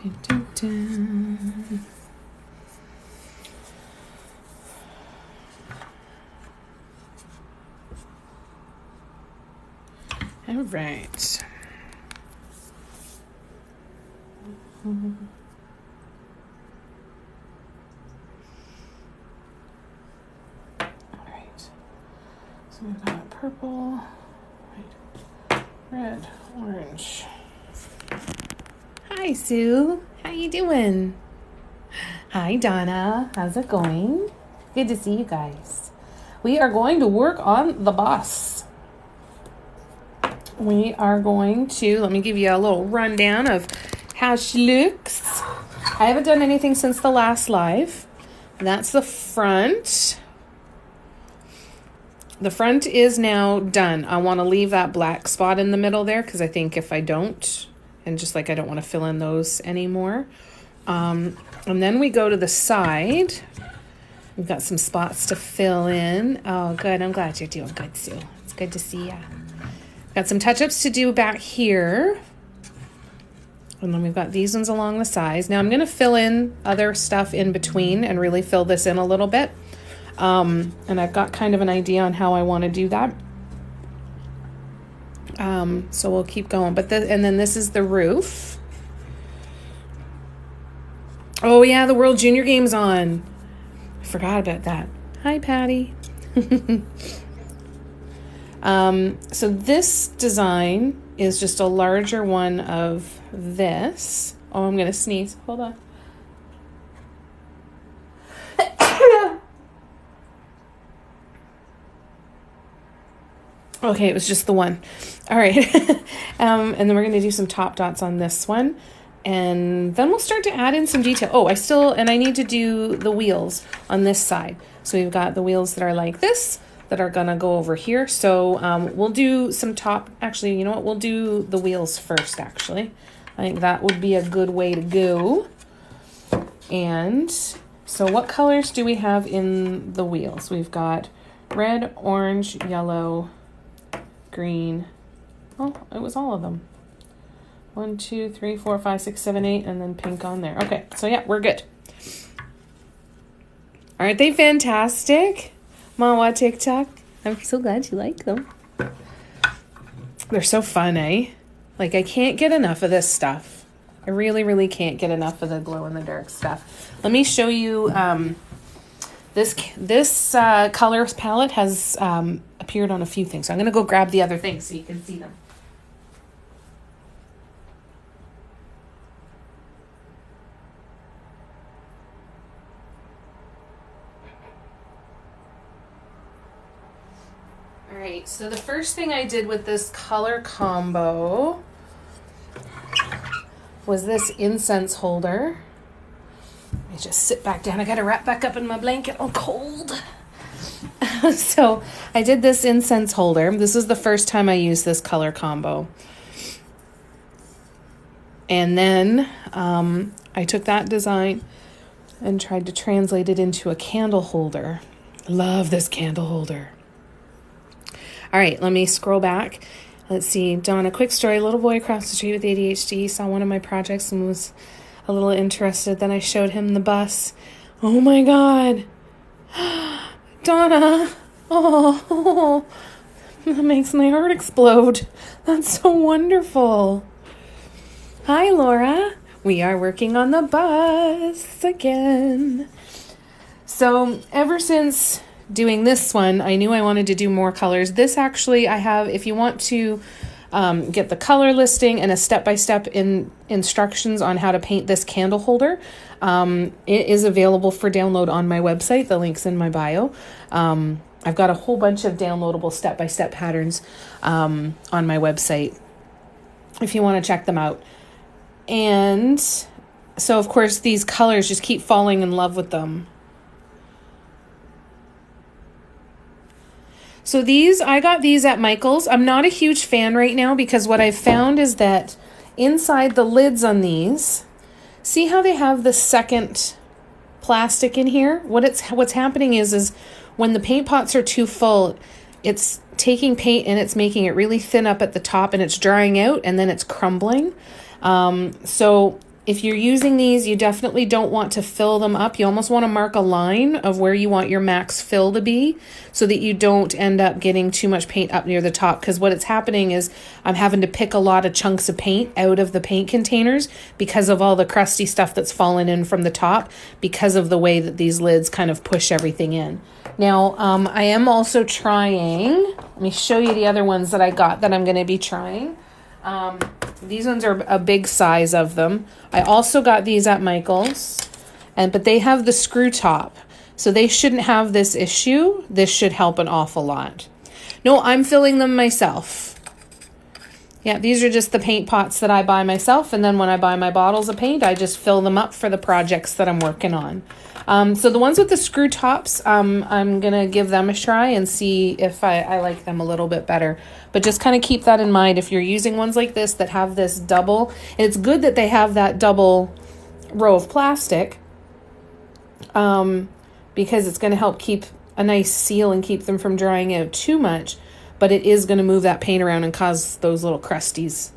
Dun, dun, dun. All right. All right. So we've got purple, red, orange. Hi, Sue. How you doing? Hi, Donna. How's it going? Good to see you guys. We are going to work on the bus. We are going to, let me give you a little rundown of how she looks. I haven't done anything since the last live. That's the front. The front is now done. I want to leave that black spot in the middle there because I think if I don't, and just like I don't want to fill in those anymore. And then we go to the side. We've got some spots to fill in. Oh, good. I'm glad you're doing good, Sue. It's good to see ya. Got some touch-ups to do back here. And then we've got these ones along the sides. Now I'm going to fill in other stuff in between and really fill this in a little bit. And I've got kind of an idea on how I want to do that. So we'll keep going. And then this is the roof. Oh yeah, the World Junior Game's on. I forgot about that. Hi, Patty. So this design is just a larger one of this. Oh, I'm going to sneeze. Hold on. Okay, it was just the one. All right. And then we're going to do some top dots on this one. And then we'll start to add in some detail. Oh, I need to do the wheels on this side. So we've got the wheels that are like this that are going to go over here. So we'll do some actually, you know what? We'll do the wheels first, actually. I think that would be a good way to go. And so what colors do we have in the wheels? We've got red, orange, yellow, green. Oh, it was all of them. 1, 2, 3, 4, 5, 6, 7, 8, and then pink on there. Okay, so yeah, we're good. Aren't they fantastic? Mawa TikTok. I'm so glad you like them. They're so fun, eh? Like, I can't get enough of this stuff. I really, really can't get enough of the glow-in-the-dark stuff. Let me show you. This color palette has appeared on a few things. So I'm going to go grab the other things so you can see them. All right, so the first thing I did with this color combo was this incense holder. Let me just sit back down. I got to wrap back up in my blanket. I'm cold. So I did this incense holder. This is the first time I used this color combo. And then I took that design and tried to translate it into a candle holder. Love this candle holder. All right, let me scroll back. Let's see. Donna, quick story. A little boy across the street with ADHD saw one of my projects and was a little interested. Then I showed him the bus. Oh my God. Donna. Oh, that makes my heart explode. That's so wonderful. Hi, Laura. We are working on the bus again. So ever since doing this one, I knew I wanted to do more colors. This actually, I have, if you want to get the color listing and a step-by-step instructions on how to paint this candle holder, it is available for download on my website. The link's in my bio. I've got a whole bunch of downloadable step-by-step patterns on my website if you want to check them out. And so, of course, these colors, just keep falling in love with them. So I got these at Michael's. I'm not a huge fan right now because what I've found is that inside the lids on these, see how they have the second plastic in here? What's happening is when the paint pots are too full, it's taking paint and it's making it really thin up at the top and it's drying out and then it's crumbling. So If you're using these, you definitely don't want to fill them up. You almost want to mark a line of where you want your max fill to be so that you don't end up getting too much paint up near the top, because what it's happening is I'm having to pick a lot of chunks of paint out of the paint containers because of all the crusty stuff that's fallen in from the top because of the way that these lids kind of push everything in. Now, I am also trying, let me show you the other ones that I got that I'm going to be trying. These ones are a big size of them. I also got these at Michael's, but they have the screw top, so they shouldn't have this issue. This should help an awful lot. No, I'm filling them myself. Yeah, these are just the paint pots that I buy myself, and then when I buy my bottles of paint, I just fill them up for the projects that I'm working on. So the ones with the screw tops, I'm going to give them a try and see if I like them a little bit better. But just kind of keep that in mind if you're using ones like this that have this double. And it's good that they have that double row of plastic because it's going to help keep a nice seal and keep them from drying out too much. But it is going to move that paint around and cause those little crusties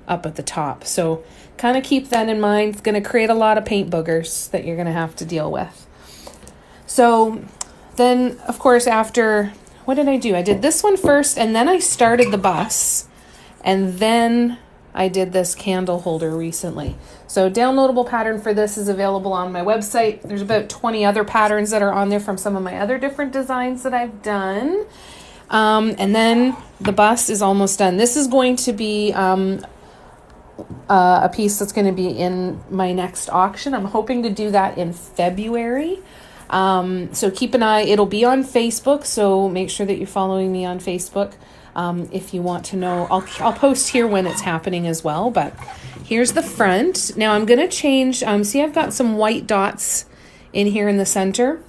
up at the top. So kind of keep that in mind. It's going to create a lot of paint boogers that you're going to have to deal with. So then, of course, after, what did I do? I did this one first, and then I started the bus, and then I did this candle holder recently. So downloadable pattern for this is available on my website. There's about 20 other patterns that are on there from some of my other different designs that I've done. And then the bus is almost done. This is going to be a piece that's going to be in my next auction. I'm hoping to do that in February. So keep an eye. It'll be on Facebook, so make sure that you're following me on Facebook if you want to know. I'll post here when it's happening as well, but here's the front. Now I'm going to change, see I've got some white dots in here in the center.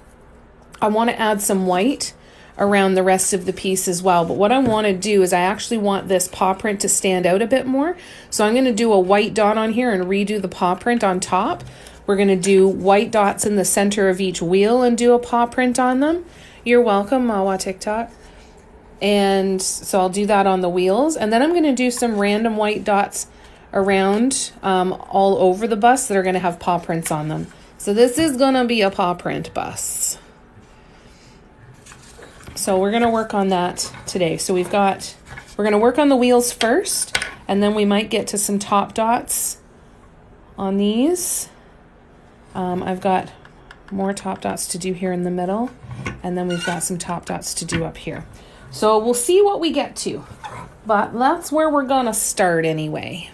I want to add some white around the rest of the piece as well. But what I want to do is I actually want this paw print to stand out a bit more. So I'm going to do a white dot on here and redo the paw print on top. We're going to do white dots in the center of each wheel and do a paw print on them. You're welcome, Mawa TikTok. And so I'll do that on the wheels. And then I'm going to do some random white dots around all over the bus that are going to have paw prints on them. So this is going to be a paw print bus. So we're going to work on that today. So we're going to work on the wheels first, and then we might get to some top dots on these. I've got more top dots to do here in the middle, and then we've got some top dots to do up here. So we'll see what we get to, but that's where we're going to start anyway.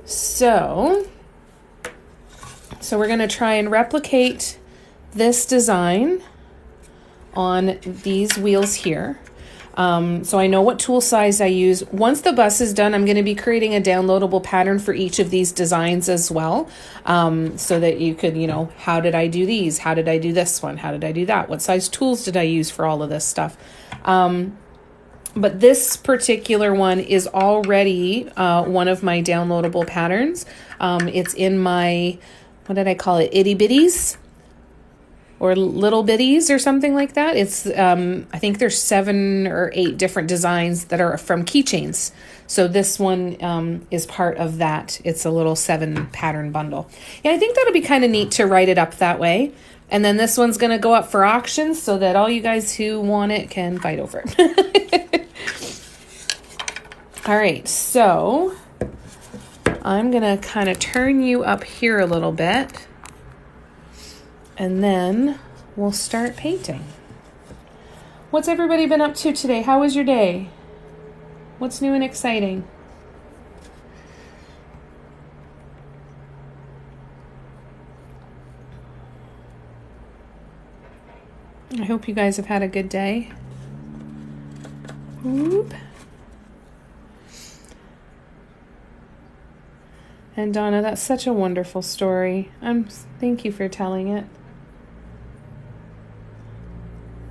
So we're going to try and replicate this design on these wheels here. So I know what tool size I use. Once the bus is done, I'm going to be creating a downloadable pattern for each of these designs as well. So that you could, how did I do these? How did I do this one? How did I do that? What size tools did I use for all of this stuff? But this particular one is already one of my downloadable patterns. It's in my, what did I call it? Itty bitties. Or little bitties or something like that. It's I think there's 7 or 8 different designs that are from keychains. So this one is part of that. It's a little 7 pattern bundle. Yeah, I think that'll be kind of neat to write it up that way. And then this one's going to go up for auction so that all you guys who want it can fight over it. All right, so I'm going to kind of turn you up here a little bit. And then we'll start painting. What's everybody been up to today? How was your day? What's new and exciting? I hope you guys have had a good day. Whoop. And Donna, that's such a wonderful story. Thank you for telling it.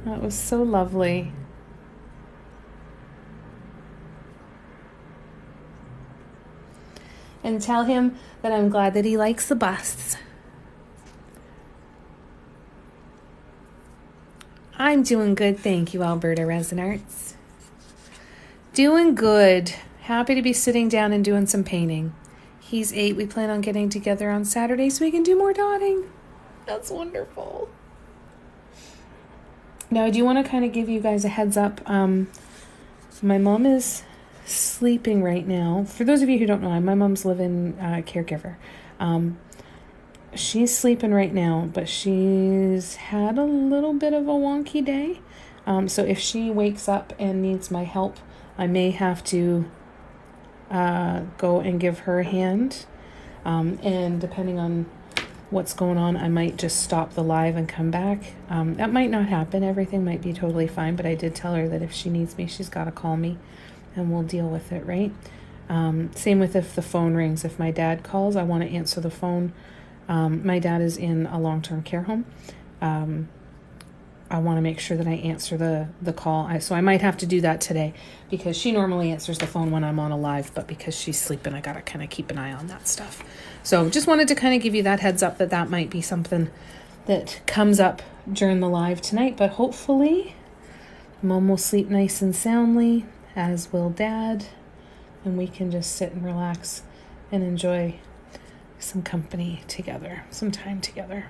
That was so lovely. And tell him that I'm glad that he likes the bus. I'm doing good, thank you, Alberta Resin Arts. Doing good. Happy to be sitting down and doing some painting. He's 8. We plan on getting together on Saturday so we can do more dotting. That's wonderful. Now, I do want to kind of give you guys a heads up. My mom is sleeping right now. For those of you who don't know, my mom's live-in caregiver. She's sleeping right now, but she's had a little bit of a wonky day. So if she wakes up and needs my help, I may have to go and give her a hand. And depending on what's going on, I might just stop the live and come back. That might not happen. Everything might be totally fine, but I did tell her that if she needs me, she's got to call me and we'll deal with it, right? Same with if the phone rings. If my dad calls, I want to answer the phone. My dad is in a long-term care home. I want to make sure that I answer the call. So I might have to do that today because she normally answers the phone when I'm on a live, but because she's sleeping, I got to kind of keep an eye on that stuff. So just wanted to kind of give you that heads up that might be something that comes up during the live tonight, but hopefully Mom will sleep nice and soundly, as will Dad, and we can just sit and relax and enjoy some company together, some time together.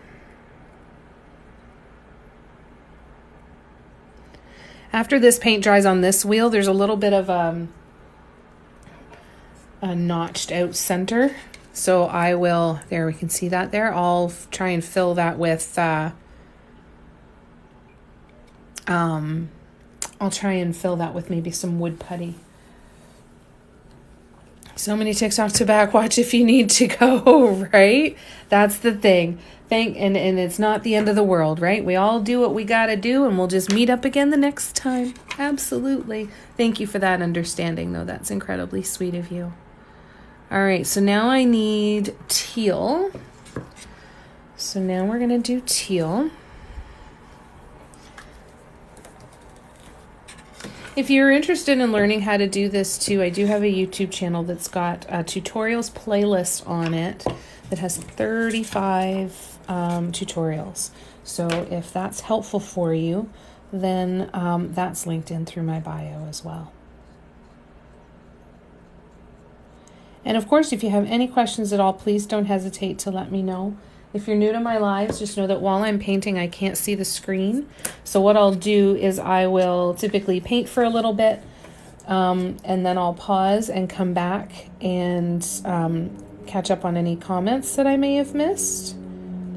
After this paint dries on this wheel, there's a little bit of a notched out center. So I will, there we can see that there. I'll try and fill that with, I'll try and fill that with maybe some wood putty. So many TikToks to back watch if you need to go, right? That's the thing. And it's not the end of the world, right? We all do what we got to do, and we'll just meet up again the next time. Absolutely. Thank you for that understanding, though. That's incredibly sweet of you. All right, so now I need teal. So now we're going to do teal. If you're interested in learning how to do this too, I do have a YouTube channel that's got a tutorials playlist on it that has 35 tutorials. So if that's helpful for you, then that's linked in through my bio as well. And of course, if you have any questions at all, please don't hesitate to let me know. If you're new to my lives, just know that while I'm painting, I can't see the screen. So what I'll do is I will typically paint for a little bit, and then I'll pause and come back and catch up on any comments that I may have missed.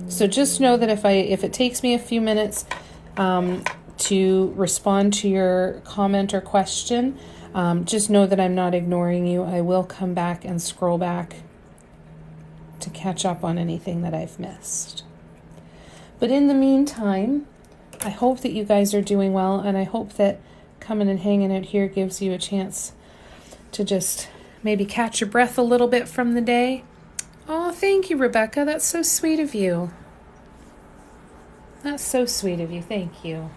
So just know that if it takes me a few minutes to respond to your comment or question, just know that I'm not ignoring you. I will come back and scroll back to catch up on anything that I've missed. But in the meantime, I hope that you guys are doing well, and I hope that coming and hanging out here gives you a chance to just maybe catch your breath a little bit from the day. Oh, thank you, Rebecca. That's so sweet of you. That's so sweet of you. Thank you.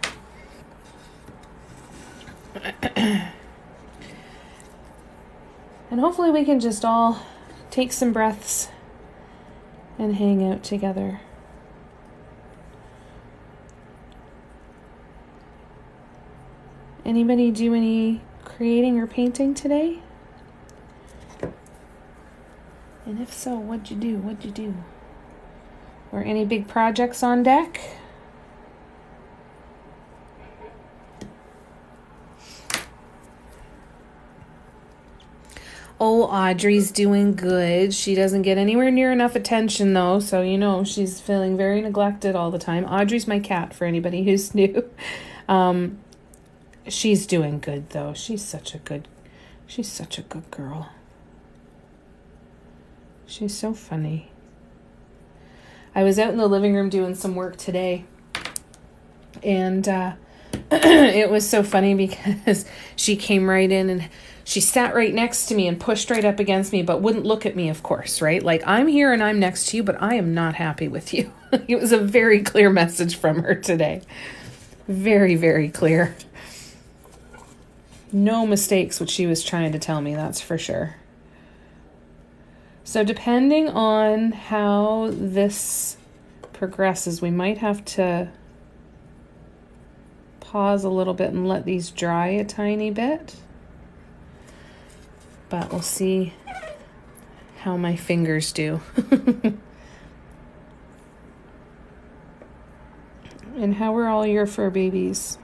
And hopefully we can just all take some breaths and hang out together. Anybody do any creating or painting today? And if so, what'd you do? What'd you do? Or any big projects on deck? Oh, Audrey's doing good. She doesn't get anywhere near enough attention, though, so you know she's feeling very neglected all the time. Audrey's my cat, for anybody who's new. She's doing good, though. She's such a good girl. She's so funny. I was out in the living room doing some work today, and it was so funny because she came right in and she sat right next to me and pushed right up against me, but wouldn't look at me, of course, right? Like, I'm here and I'm next to you, but I am not happy with you. It was a very clear message from her today. Very, very clear. No mistakes what she was trying to tell me, that's for sure. So depending on how this progresses, we might have to pause a little bit and let these dry a tiny bit. But we'll see how my fingers do. And how are all your fur babies?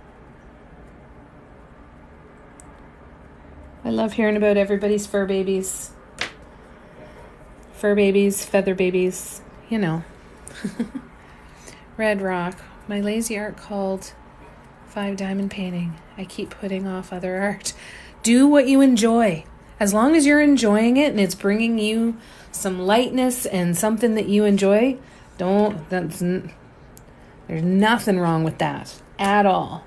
I love hearing about everybody's fur babies. Fur babies, feather babies, you know. Red Rock, my lazy art called 5 Diamond Painting. I keep putting off other art. Do what you enjoy. As long as you're enjoying it and it's bringing you some lightness and something that you enjoy, there's nothing wrong with that at all.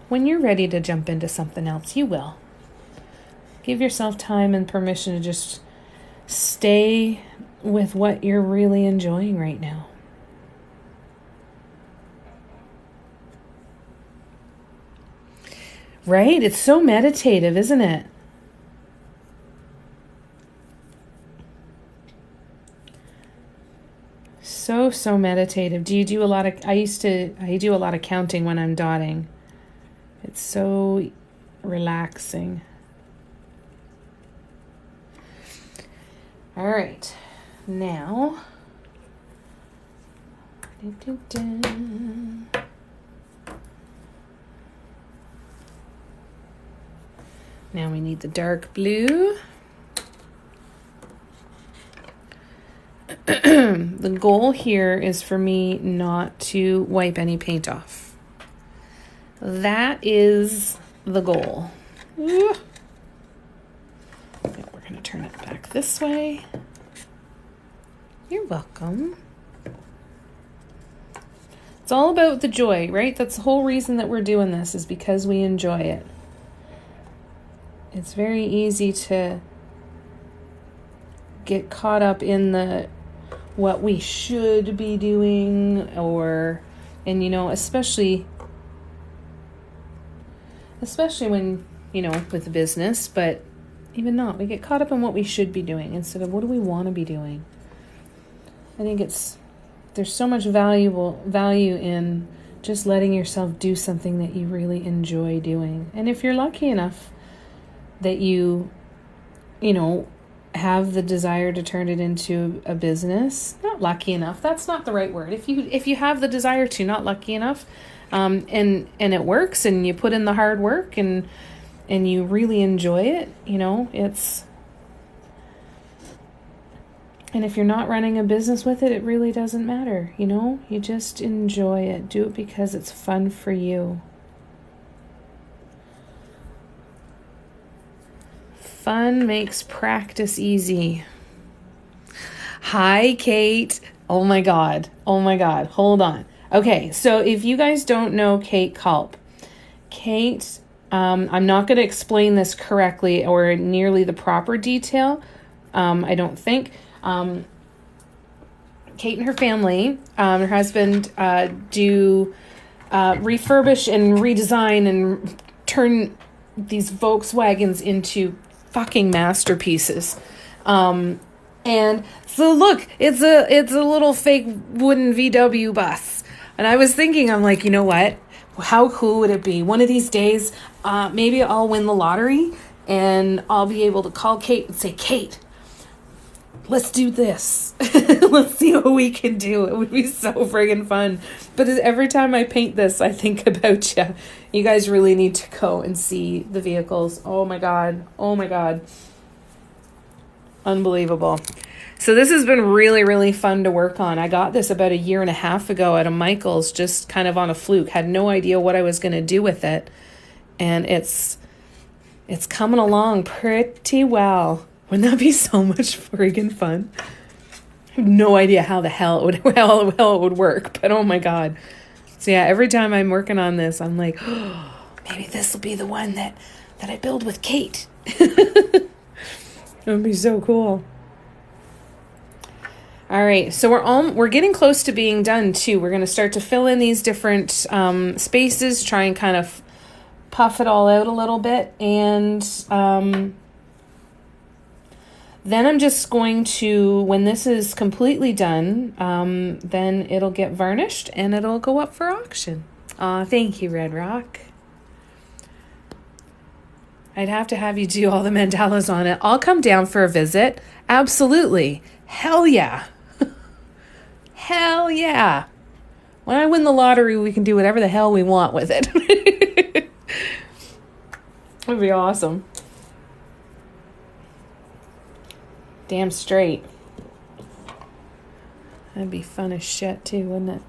When you're ready to jump into something else, you will. Give yourself time and permission to just stay with what you're really enjoying right now. Right? It's so meditative, isn't it? So meditative. Do you do a lot of, I do a lot of counting when I'm dotting. It's so relaxing. All right. Now, now we need the dark blue. The goal here is for me not to wipe any paint off. That is the goal. Ooh. Now we're going to turn it back this way. You're welcome. It's all about the joy, right? That's the whole reason that we're doing this, is because we enjoy it. It's very easy to get caught up in the what we should be doing, and you know, especially when, you know, with the business, but even not, we get caught up in what we should be doing instead of what do we want to be doing. I think there's so much value in just letting yourself do something that you really enjoy doing. And if you're lucky enough that you know, have the desire to turn it into a business, not lucky enough, that's not the right word. If you have the desire to, not lucky enough, and it works and you put in the hard work and you really enjoy it, you know, and if you're not running a business with it, it really doesn't matter, you know, you just enjoy it. Do it because it's fun for you. Fun makes practice easy. Hi, Kate. Oh my God. Hold on. Okay, so if you guys don't know Kate Culp, Kate, I'm not going to explain this correctly or nearly the proper detail. I don't think. Kate and her family, her husband, do refurbish and redesign and turn these Volkswagens into fucking masterpieces. And so look, it's a little fake wooden VW bus. And I was thinking, I'm like, you know what? How cool would it be? One of these days, maybe I'll win the lottery and I'll be able to call Kate and say, Kate, let's do this. Let's see what we can do. It would be so friggin' fun. But every time I paint this, I think about you. You guys really need to go and see the vehicles. Oh my God. Unbelievable. So this has been really, really fun to work on. I got this about 1.5 years ago at a Michael's, just kind of on a fluke. Had no idea what I was going to do with it. And it's coming along pretty well. Wouldn't that be so much friggin' fun? I have no idea how the hell it would work, but oh my God. So yeah, every time I'm working on this, I'm like, oh, maybe this will be the one that I build with Kate. It would be so cool. All right, so we're getting close to being done too. We're going to start to fill in these different spaces, try and kind of puff it all out a little bit, and then I'm just going to, when this is completely done, then it'll get varnished and it'll go up for auction. Thank you, Red Rock. I'd have to have you do all the mandalas on it. I'll come down for a visit. Absolutely. Hell yeah. Hell yeah. When I win the lottery, we can do whatever the hell we want with it. Would be awesome. Damn straight. That'd be fun as shit too, wouldn't it?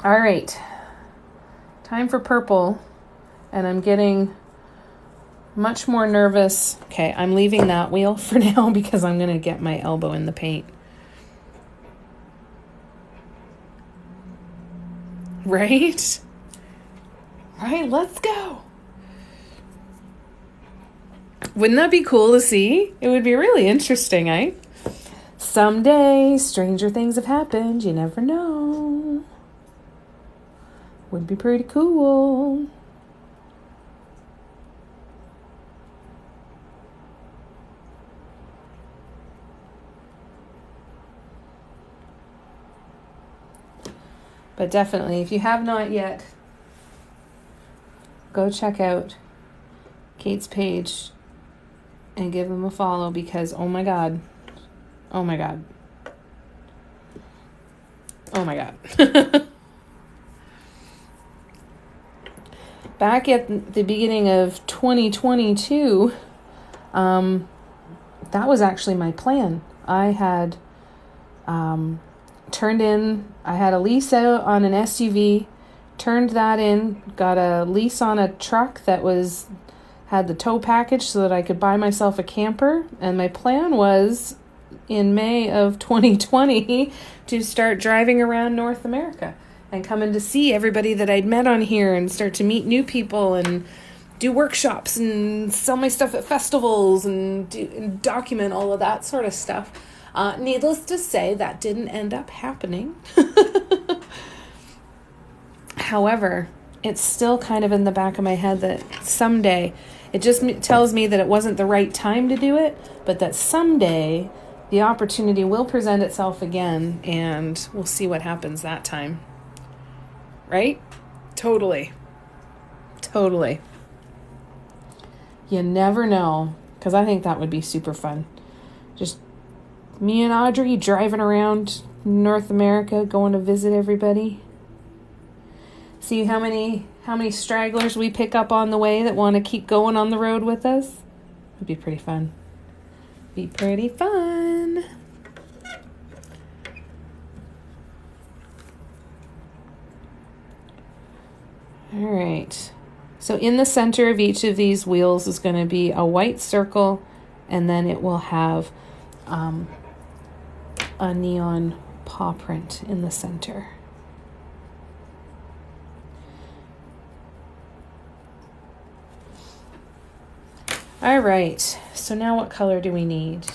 All right. Time for purple. And I'm getting much more nervous. Okay, I'm leaving that wheel for now because I'm going to get my elbow in the paint. Right? Right, let's go. Wouldn't that be cool to see? It would be really interesting, eh? Someday, stranger things have happened. You never know. Would be pretty cool. But definitely, if you have not yet, go check out Kate's page and give them a follow because, oh my God. Oh my God. Oh my God. Back at the beginning of 2022, that was actually my plan. I had turned in, I had a lease out on an SUV, turned that in, got a lease on a truck that had the tow package so that I could buy myself a camper. And my plan was in May of 2020 to start driving around North America and coming to see everybody that I'd met on here and start to meet new people and do workshops and sell my stuff at festivals and document all of that sort of stuff. Needless to say, that didn't end up happening. However, it's still kind of in the back of my head that someday, it just tells me that it wasn't the right time to do it, but that someday the opportunity will present itself again and we'll see what happens that time. Right? Totally. Totally. You never know, because I think that would be super fun. Just me and Audrey driving around North America, going to visit everybody. See how many stragglers we pick up on the way that want to keep going on the road with us. It'd be pretty fun. Be pretty fun. All right. So in the center of each of these wheels is going to be a white circle, and then it will have a neon paw print in the center. All right, so now what color do we need?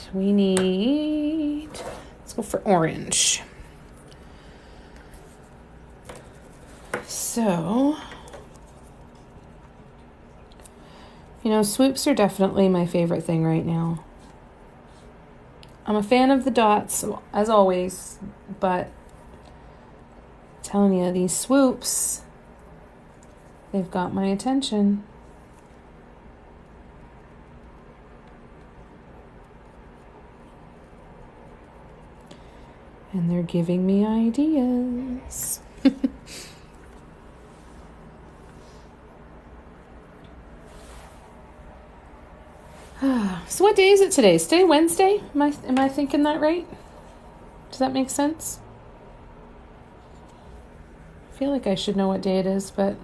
Let's go for orange. So, swoops are definitely my favorite thing right now. I'm a fan of the dots, as always, but I'm telling you, these swoops, they've got my attention. And they're giving me ideas. So what day is it today? Is today Wednesday? Am I thinking that right? Does that make sense? I feel like I should know what day it is, but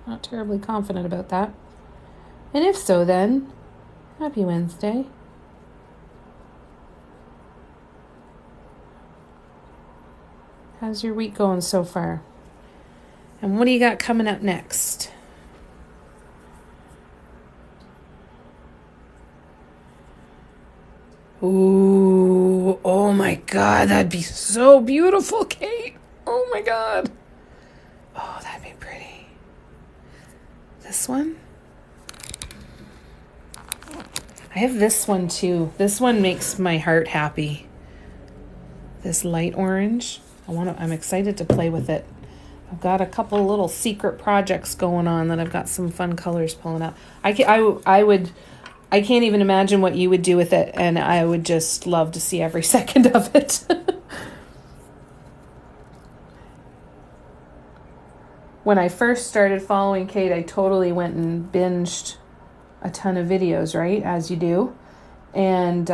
not terribly confident about that. And if so, then happy Wednesday. How's your week going so far? And what do you got coming up next? Ooh, oh my God, that'd be so beautiful, Kate. Oh my God. Oh, that'd be pretty. This one? I have this one too. This one makes my heart happy. This light orange. I'm excited to play with it. I've got a couple little secret projects going on that I've got some fun colors pulling up. I can't even imagine what you would do with it, and I would just love to see every second of it. When I first started following Kate, I totally went and binged a ton of videos, right? As you do. And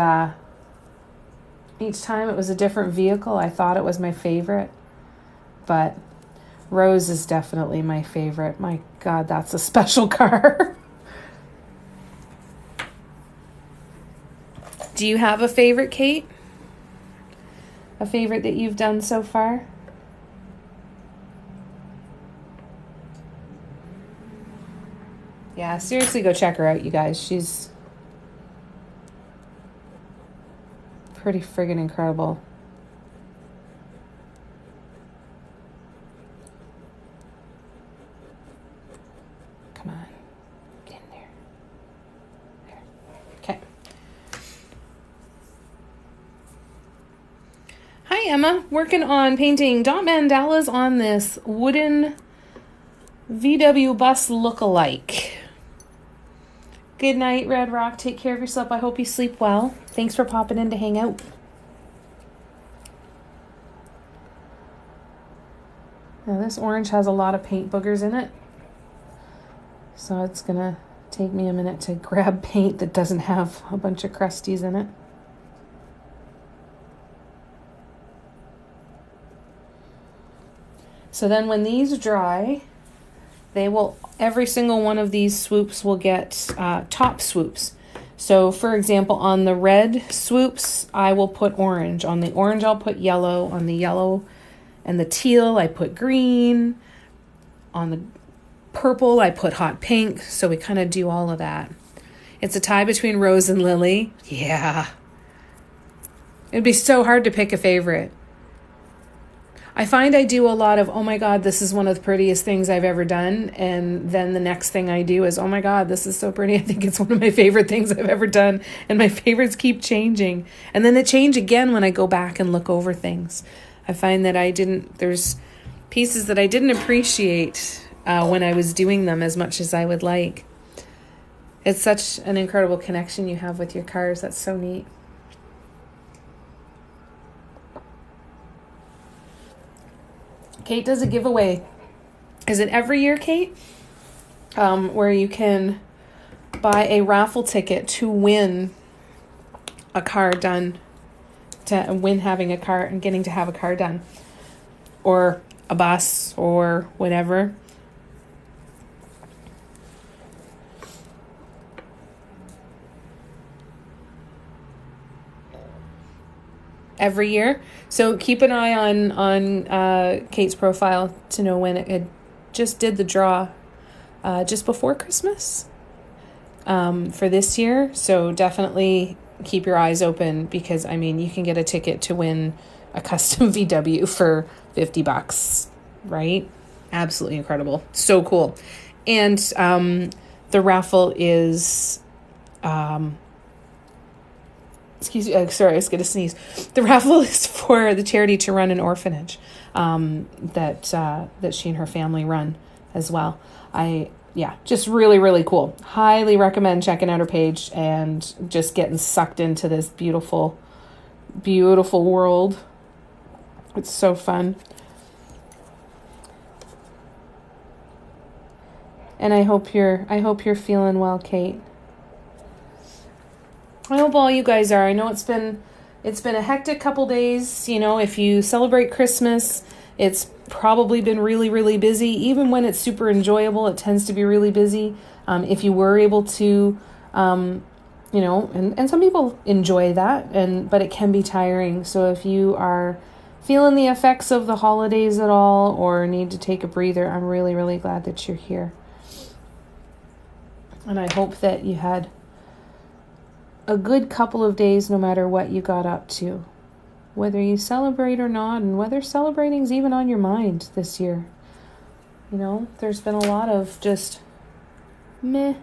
each time it was a different vehicle. I thought it was my favorite. But Rose is definitely my favorite. My God, that's a special car. Do you have a favorite, Kate? A favorite that you've done so far? Yeah, seriously, go check her out, you guys. She's pretty friggin' incredible. Come on. Get in there. There. Okay. Hi, Emma. Working on painting dot mandalas on this wooden VW bus look-alike. Good night, Red Rock. Take care of yourself. I hope you sleep well. Thanks for popping in to hang out. Now, this orange has a lot of paint boogers in it. So it's going to take me a minute to grab paint that doesn't have a bunch of crusties in it. So then when these dry, every single one of these swoops will get top swoops. So for example, on the red swoops, I will put orange. On the orange, I'll put yellow. On the yellow and the teal, I put green. On the purple, I put hot pink. So we kind of do all of that. It's a tie between Rose and Lily. Yeah. It'd be so hard to pick a favorite. I find I do a lot of, oh my God, this is one of the prettiest things I've ever done. And then the next thing I do is, oh my God, this is so pretty. I think it's one of my favorite things I've ever done. And my favorites keep changing. And then they change again when I go back and look over things. I find that there's pieces that I didn't appreciate when I was doing them as much as I would like. It's such an incredible connection you have with your cars. That's so neat. Kate does a giveaway. Is it every year, Kate? Where you can buy a raffle ticket to win a car done, to win having a car and getting to have a car done, or a bus or whatever. Every year. So keep an eye on Kate's profile to know when it just did the draw just before Christmas for this year. So definitely keep your eyes open, because I mean, you can get a ticket to win a custom VW for $50, right? Absolutely incredible. So cool. And the raffle is excuse me, sorry, I was going to sneeze. The raffle is for the charity To Run an Orphanage that she and her family run as well. Just really, really cool. Highly recommend checking out her page and just getting sucked into this beautiful, beautiful world. It's so fun. And I hope you're feeling well, Kate. I hope all you guys are. I know it's been a hectic couple days. You know, if you celebrate Christmas, it's probably been really, really busy. Even when it's super enjoyable, it tends to be really busy. If you were able to, and some people enjoy that, but it can be tiring. So if you are feeling the effects of the holidays at all, or need to take a breather, I'm really, really glad that you're here. And I hope that you had a good couple of days, no matter what you got up to, whether you celebrate or not, and whether celebrating's even on your mind this year. You know, there's been a lot of just meh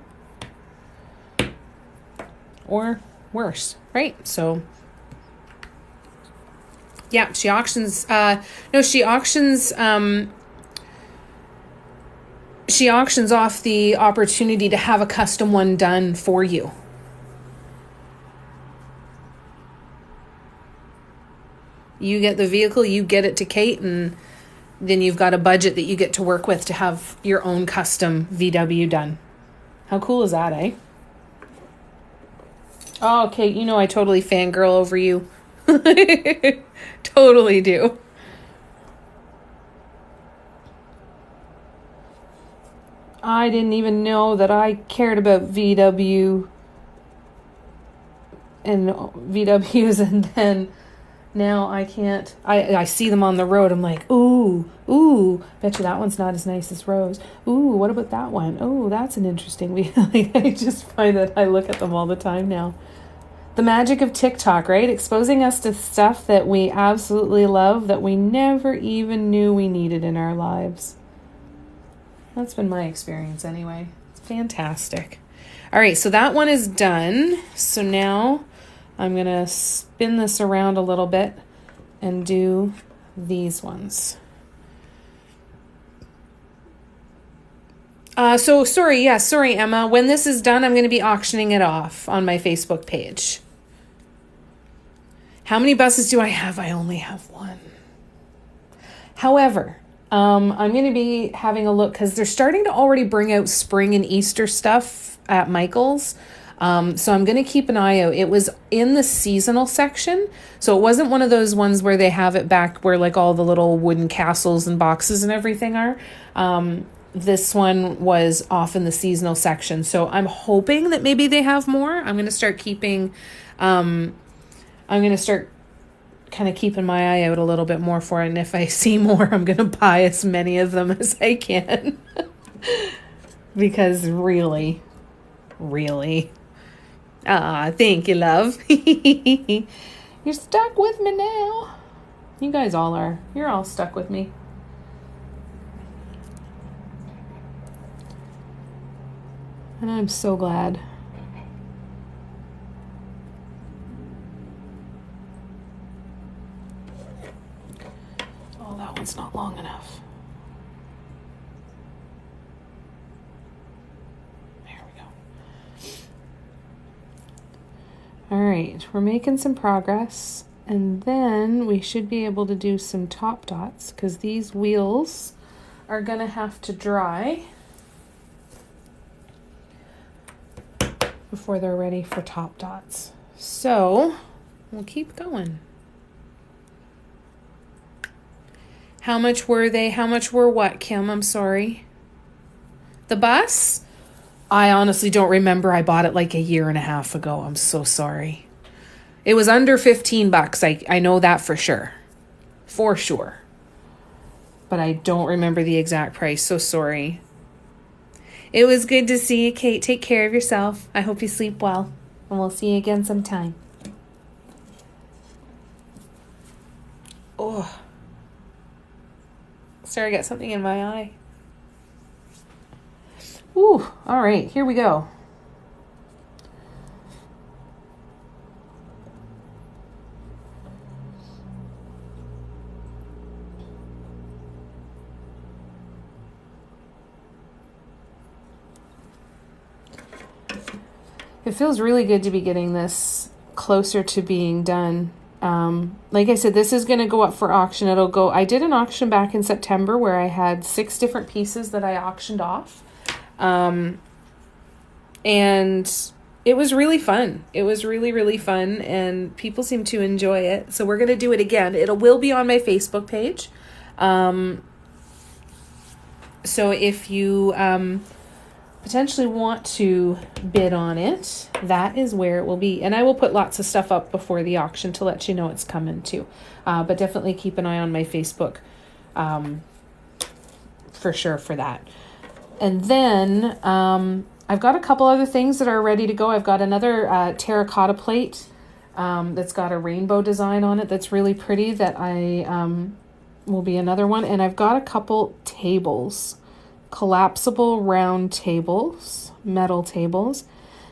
or worse, right? So yeah, she auctions she auctions off the opportunity to have a custom one done for you. You get the vehicle, you get it to Kate, and then you've got a budget that you get to work with to have your own custom VW done. How cool is that, eh? Oh, Kate, you know I totally fangirl over you. Totally do. I didn't even know that I cared about VW and VWs, and then now I can't. I see them on the road. I'm like, ooh, bet you that one's not as nice as Rose. Ooh, what about that one? Oh, that's an interesting. Like, I just find that I look at them all the time now. The magic of TikTok, right? Exposing us to stuff that we absolutely love that we never even knew we needed in our lives. That's been my experience anyway. It's fantastic. All right, so that one is done. So now I'm going to spin this around a little bit and do these ones. Sorry, Emma. When this is done, I'm going to be auctioning it off on my Facebook page. How many buses do I have? I only have one. However, I'm going to be having a look because they're starting to already bring out spring and Easter stuff at Michael's. So I'm going to keep an eye out. It was in the seasonal section. So it wasn't one of those ones where they have it back where like all the little wooden castles and boxes and everything are. This one was off in the seasonal section. So I'm hoping that maybe they have more. I'm going to start keeping, I'm going to start kind of keeping my eye out a little bit more for it. And if I see more, I'm going to buy as many of them as I can. Because really. Thank you, love. You're stuck with me now. You guys all are. You're all stuck with me. And I'm so glad. Oh, that one's not long enough. There we go. All right, we're making some progress. And then we should be able to do some top dots because these wheels are going to have to dry before they're ready for top dots. So we'll keep going. How much were they? How much were what, Kim? I'm sorry. The bus? I honestly don't remember. I bought it like a year and a half ago. I'm so sorry. It was under $15. I know that for sure. For sure. But I don't remember the exact price. So sorry. It was good to see you, Kate. Take care of yourself. I hope you sleep well. And we'll see you again sometime. Oh. Sorry, I got something in my eye. Ooh, all right, here we go. It feels really good to be getting this closer to being done. Like I said, this is going to go up for auction. I did an auction back in September where I had 6 different pieces that I auctioned off. And it was really fun. It was really, really fun and people seem to enjoy it. So we're going to do it again. It will be on my Facebook page. So if you, potentially want to bid on it, that is where it will be. And I will put lots of stuff up before the auction to let you know it's coming too. But definitely keep an eye on my Facebook for sure for that. And then I've got a couple other things that are ready to go. I've got another terracotta plate that's got a rainbow design on it that's really pretty that I will be another one. And I've got a couple tables. Collapsible round tables, metal tables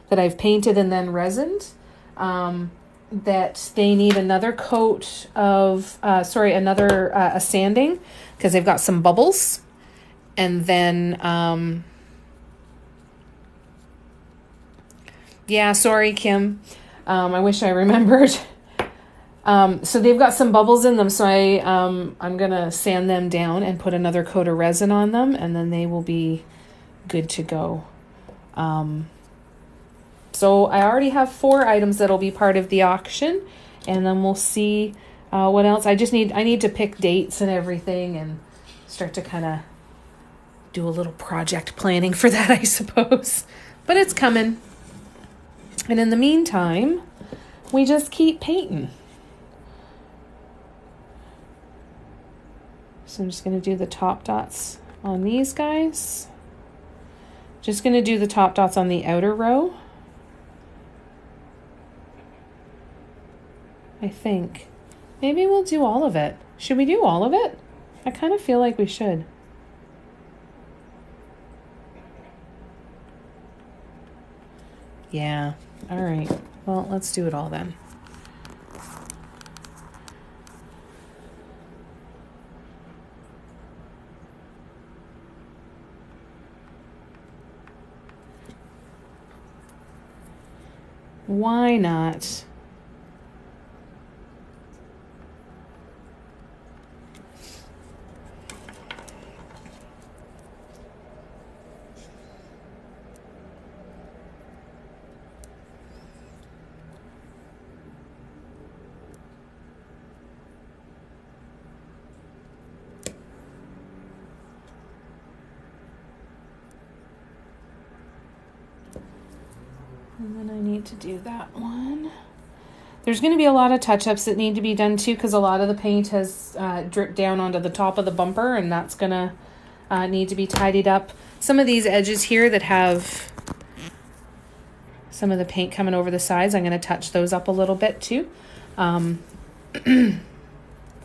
that I've painted and then resined, that they need another coat of, a sanding because they've got some bubbles. And then, yeah, sorry, Kim. I wish I remembered. So they've got some bubbles in them, so I'm going to sand them down and put another coat of resin on them, and then they will be good to go. So I already have 4 items that'll be part of the auction, and then we'll see what else. I need to pick dates and everything and start to kind of do a little project planning for that, I suppose. But it's coming. And in the meantime, we just keep painting. So I'm just going to do the top dots on these guys. Just going to do the top dots on the outer row. I think. Maybe we'll do all of it. Should we do all of it? I kind of feel like we should. Yeah. All right. Well, let's do it all then. Why not? And then I need to do that one. There's going to be a lot of touch-ups that need to be done too, because a lot of the paint has dripped down onto the top of the bumper, and that's going to need to be tidied up. Some of these edges here that have some of the paint coming over the sides, I'm going to touch those up a little bit too. But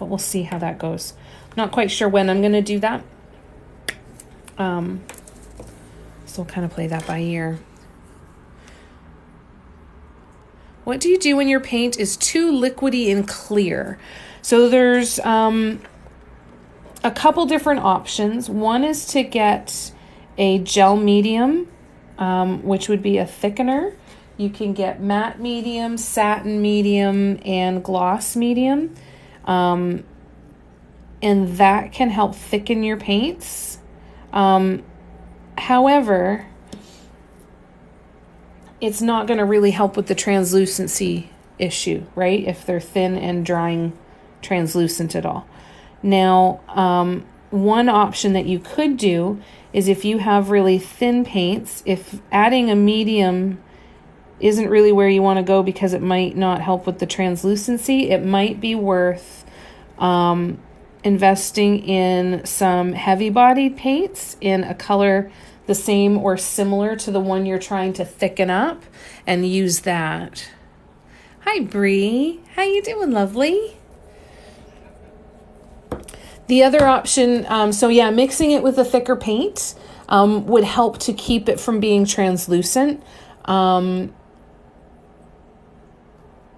we'll see how that goes. Not quite sure when I'm going to do that. So we'll kind of play that by ear. What do you do when your paint is too liquidy and clear? So there's a couple different options. One is to get a gel medium, which would be a thickener. You can get matte medium, satin medium, and gloss medium. And that can help thicken your paints. However, it's not going to really help with the translucency issue, right? If they're thin and drying translucent at all. Now, one option that you could do is if you have really thin paints, if adding a medium isn't really where you want to go because it might not help with the translucency, it might be worth investing in some heavy-bodied paints in a color the same or similar to the one you're trying to thicken up, and use that. Hi, Bree. How you doing, lovely? The other option, mixing it with a thicker paint would help to keep it from being translucent. And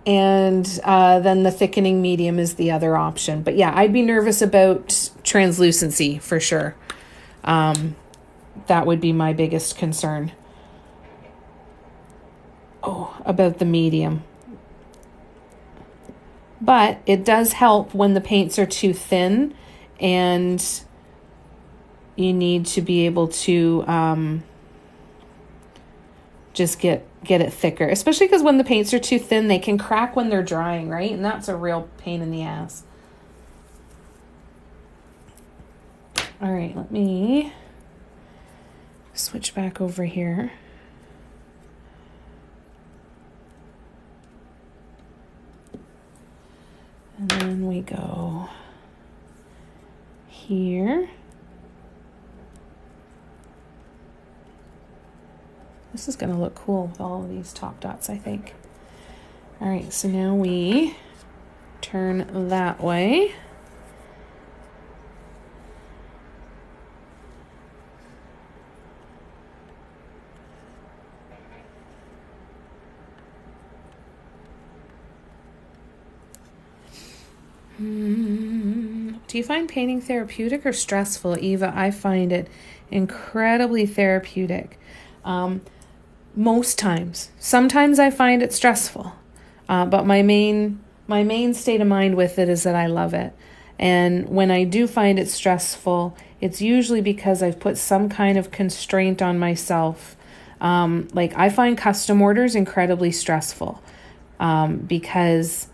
then the thickening medium is the other option. But yeah, I'd be nervous about translucency for sure. That would be my biggest concern. About the medium. But it does help when the paints are too thin and you need to be able to just get it thicker. Especially because when the paints are too thin, they can crack when they're drying, right? And that's a real pain in the ass. All right, let me switch back over here. And then we go here. This is going to look cool with all of these top dots, I think. All right, so now we turn that way. Do you find painting therapeutic or stressful, Eva? I find it incredibly therapeutic. Most times. Sometimes I find it stressful. But my main state of mind with it is that I love it. And when I do find it stressful, it's usually because I've put some kind of constraint on myself. Like I find custom orders incredibly stressful because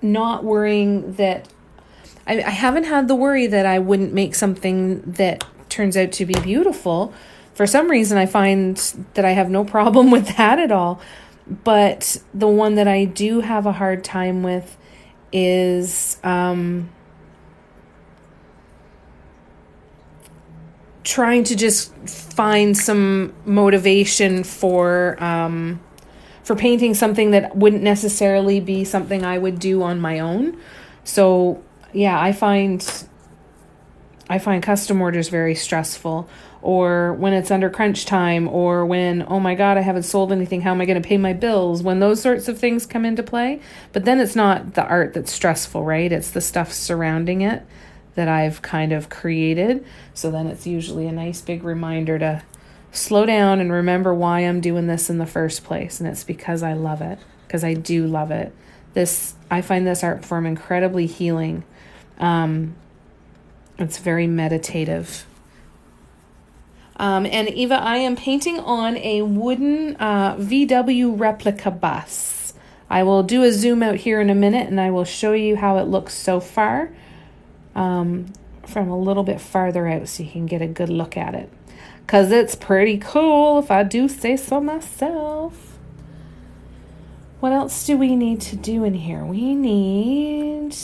not worrying that I haven't had the worry that I wouldn't make something that turns out to be beautiful. For some reason, I find that I have no problem with that at all. But the one that I do have a hard time with is trying to just find some motivation for painting something that wouldn't necessarily be something I would do on my own. So yeah, I find custom orders very stressful, or when it's under crunch time, or when, oh my God, I haven't sold anything. How am I going to pay my bills? When those sorts of things come into play. But then it's not the art that's stressful, right? It's the stuff surrounding it that I've kind of created. So then it's usually a nice big reminder to slow down and remember why I'm doing this in the first place. And it's because I love it, because I do love it. I find this art form incredibly healing. It's very meditative. And Eva, I am painting on a wooden VW replica bus. I will do a zoom out here in a minute and I will show you how it looks so far from a little bit farther out so you can get a good look at it. Because it's pretty cool, if I do say so myself. What else do we need to do in here? We need...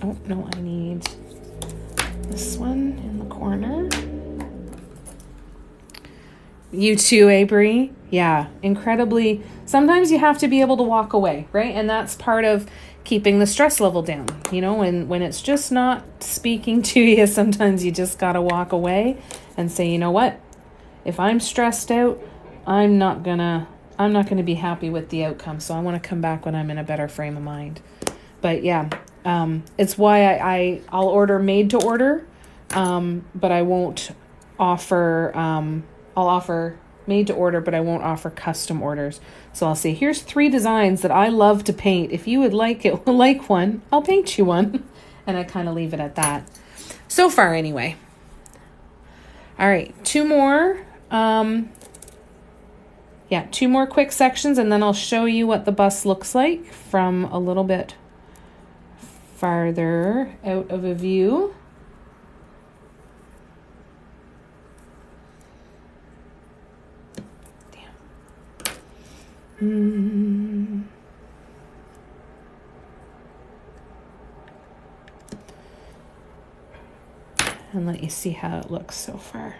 Oh, no, I need this one in the corner. You too, Brie? Yeah, incredibly. Sometimes you have to be able to walk away, right? And that's part of keeping the stress level down. You know, when it's just not speaking to you, sometimes you just got to walk away and say, you know what? If I'm stressed out, I'm not gonna be happy with the outcome. So I want to come back when I'm in a better frame of mind. But yeah, it's why I'll order made to order, but I won't offer, I'll offer made to order, but I won't offer custom orders. So I'll say, here's 3 designs that I love to paint. If you would like one, I'll paint you one. And I kind of leave it at that. So far anyway. All right, 2 more. 2 more quick sections, and then I'll show you what the bus looks like from a little bit farther out of a view. And let you see how it looks so far.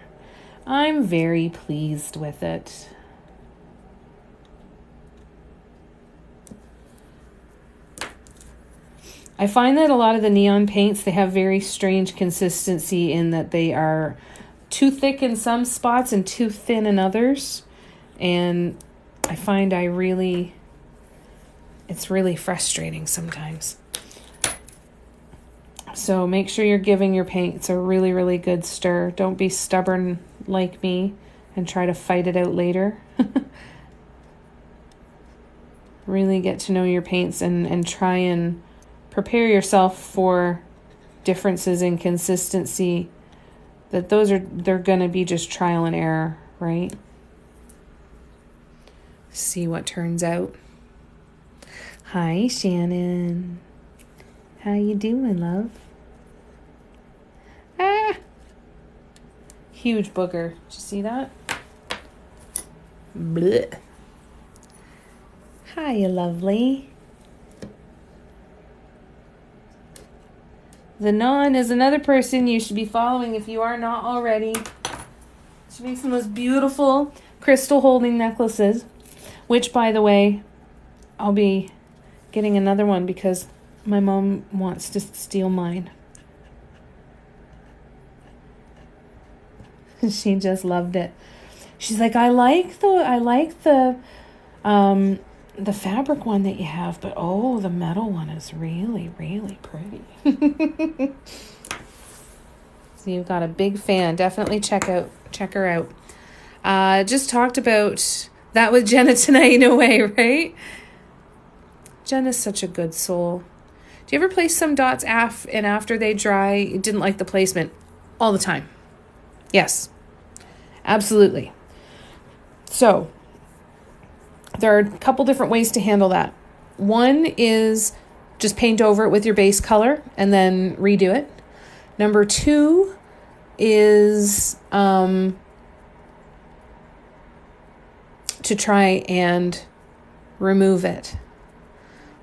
I'm very pleased with it. I find that a lot of the neon paints, they have very strange consistency in that they are too thick in some spots and too thin in others. And I find it's really frustrating sometimes. So make sure you're giving your paints a really, really good stir. Don't be stubborn like me and try to fight it out later. Really get to know your paints and try and prepare yourself for differences in consistency. They're going to be just trial and error, right? See what turns out. Hi, Shannon. How you doing, love? Ah! Huge booger. Did you see that? Blech. Hi, you lovely. Zanon is another person you should be following if you are not already. She makes the most beautiful crystal holding necklaces, which, by the way, I'll be getting another one because my mom wants to steal mine. She just loved it. She's like, I like the the fabric one that you have, but oh, the metal one is really, really pretty. So you've got a big fan. Definitely check her out. Just talked about that with Jenna tonight in a way, right? Jenna's such a good soul. Do you ever place some dots and after they dry, you didn't like the placement? All the time. Yes, absolutely. So there are a couple different ways to handle that. One is just paint over it with your base color and then redo it. Number 2 is to try and remove it,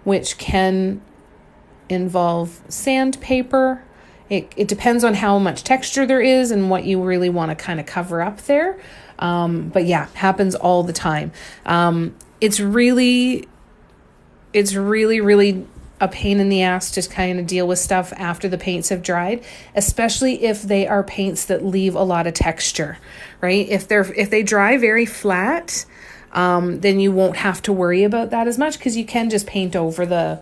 which can involve sandpaper. It depends on how much texture there is and what you really want to kind of cover up there. But yeah, happens all the time. It's really a pain in the ass to kind of deal with stuff after the paints have dried, especially if they are paints that leave a lot of texture, right? If they dry very flat, then you won't have to worry about that as much because you can just paint over the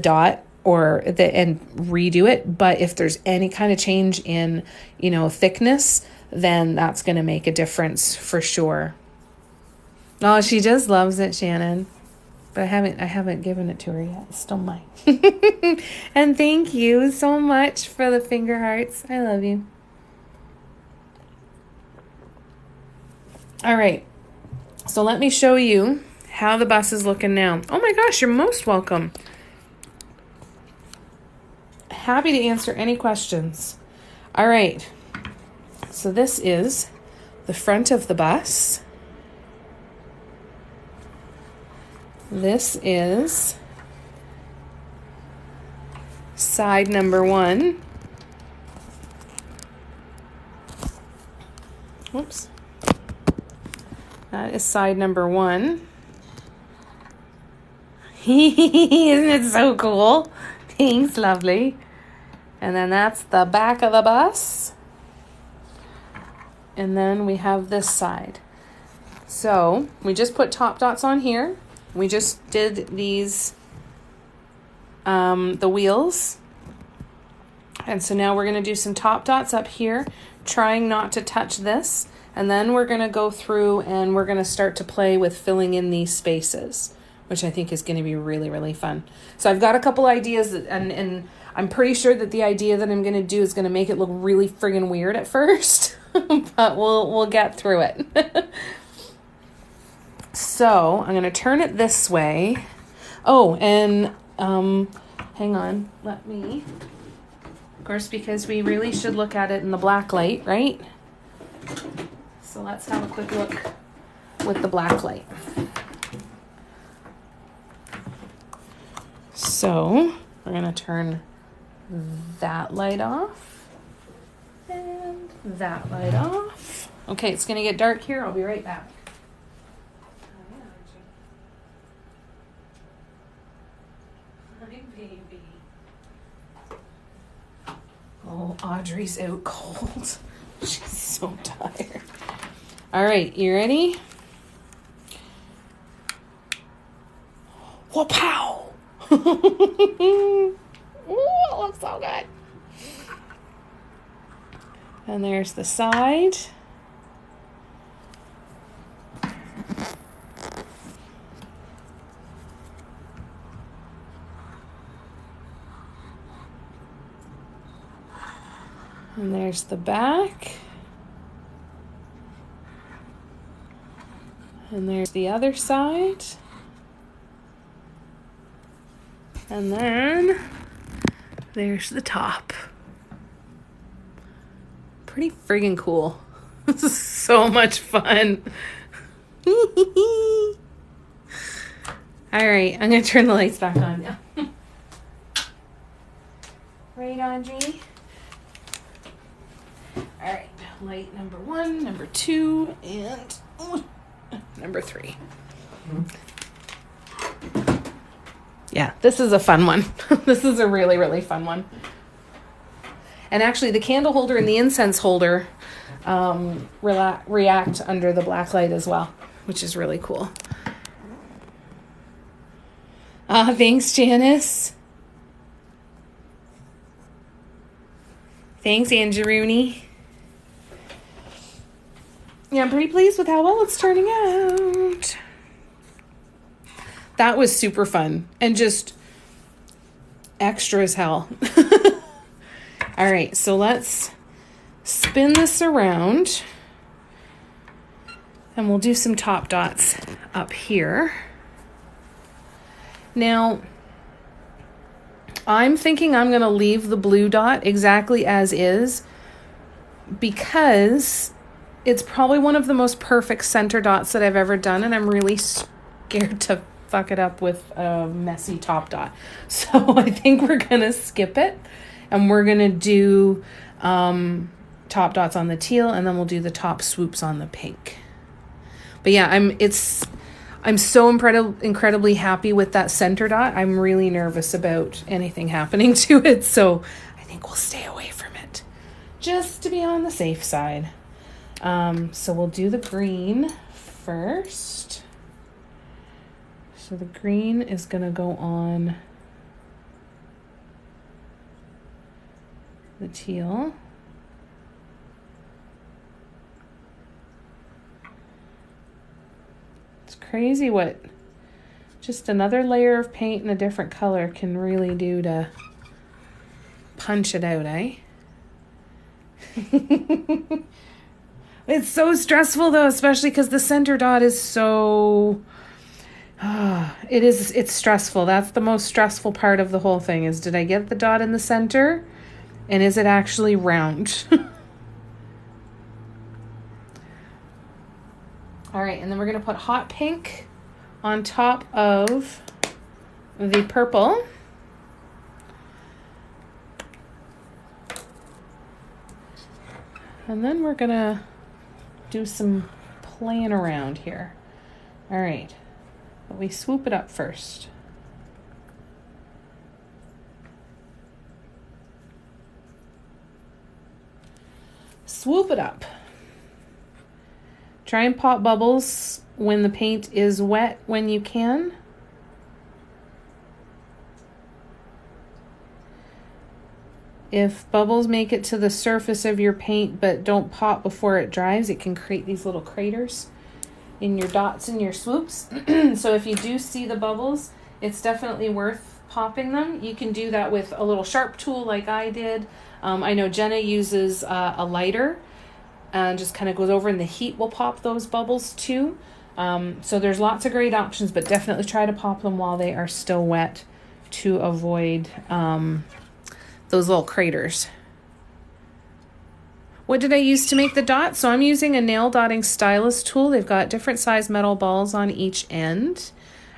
dot and redo it. But if there's any kind of change in, thickness, then that's going to make a difference for sure. Oh, she just loves it, Shannon. But I haven't given it to her yet. It's still mine. And thank you so much for the finger hearts. I love you. All right. So let me show you how the bus is looking now. Oh my gosh, you're most welcome. Happy to answer any questions. All right. So this is the front of the bus. This is side number 1. Oops. That is side number 1. Isn't it so cool? Thanks, lovely. And then that's the back of the bus. And then we have this side. So we just put top dots on here. We just did these, the wheels. And so now we're going to do some top dots up here, trying not to touch this. And then we're going to go through and we're going to start to play with filling in these spaces, which I think is going to be really, really fun. So I've got a couple ideas and I'm pretty sure that the idea that I'm going to do is going to make it look really friggin' weird at first, but we'll get through it. So I'm going to turn it this way. Oh, and hang on. Let me, of course, because we really should look at it in the black light, right? So let's have a quick look with the black light. So we're going to turn that light off and that light off. Okay, it's going to get dark here. I'll be right back. Baby. Oh, Audrey's out cold. She's so tired. All right, you ready? Whoa, pow! Ooh, it looks so good. And there's the side. And there's the back. And there's the other side. And then there's the top. Pretty friggin' cool. This is so much fun. All right, I'm going to turn the lights back on now. Right, Audrey? All right, light number 1, number 2, and number 3. Yeah, this is a fun one. This is a really, really fun one. And actually, the candle holder and the incense holder react under the black light as well, which is really cool. Thanks, Janice. Thanks, Angeroony. Yeah, I'm pretty pleased with how well it's turning out. That was super fun and just extra as hell. All right, so let's spin this around and we'll do some top dots up here. Now, I'm thinking I'm going to leave the blue dot exactly as is because it's probably one of the most perfect center dots that I've ever done, and I'm really scared to fuck it up with a messy top dot. So I think we're going to skip it, and we're going to do top dots on the teal, and then we'll do the top swoops on the pink. But yeah, I'm so incredibly happy with that center dot. I'm really nervous about anything happening to it, so I think we'll stay away from it just to be on the safe side. So we'll do the green first. So the green is going to go on the teal. It's crazy what just another layer of paint in a different color can really do to punch it out, eh? It's so stressful though, especially because the center dot is so... it's stressful. That's the most stressful part of the whole thing is, did I get the dot in the center? And is it actually round? All right, and then we're going to put hot pink on top of the purple. And then we're going to do some playing around here. All right, but we swoop it up first. Swoop it up. Try and pop bubbles when the paint is wet when you can. If bubbles make it to the surface of your paint but don't pop before it dries, it can create these little craters in your dots and your swoops. So if you do see the bubbles, it's definitely worth popping them. You can do that with a little sharp tool like I did. I know Jenna uses a lighter and just kind of goes over, and the heat will pop those bubbles too. So there's lots of great options, but definitely try to pop them while they are still wet to avoid those little craters. What did I use to make the dot? So I'm using a nail dotting stylus tool. They've got different size metal balls on each end.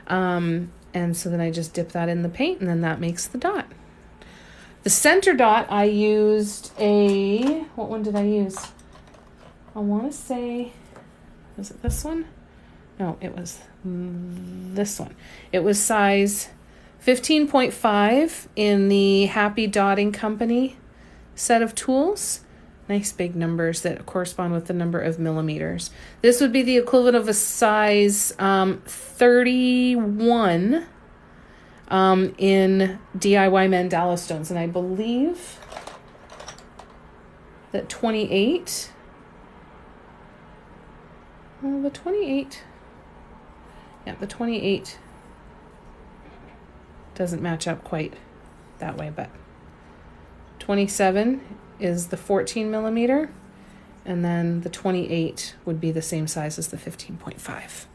And so then I just dip that in the paint, and then that makes the dot. The center dot, I used what one did I use? I want to say, was it this one? No, it was this one. It was size 15.5 in the Happy Dotting Company set of tools. Nice big numbers that correspond with the number of millimeters. This would be the equivalent of a size 31 in DIY mandala stones. And I believe that 28... Well, the 28... Yeah, the 28 doesn't match up quite that way, but 27 is the 14 millimeter, and then the 28 would be the same size as the 15.5.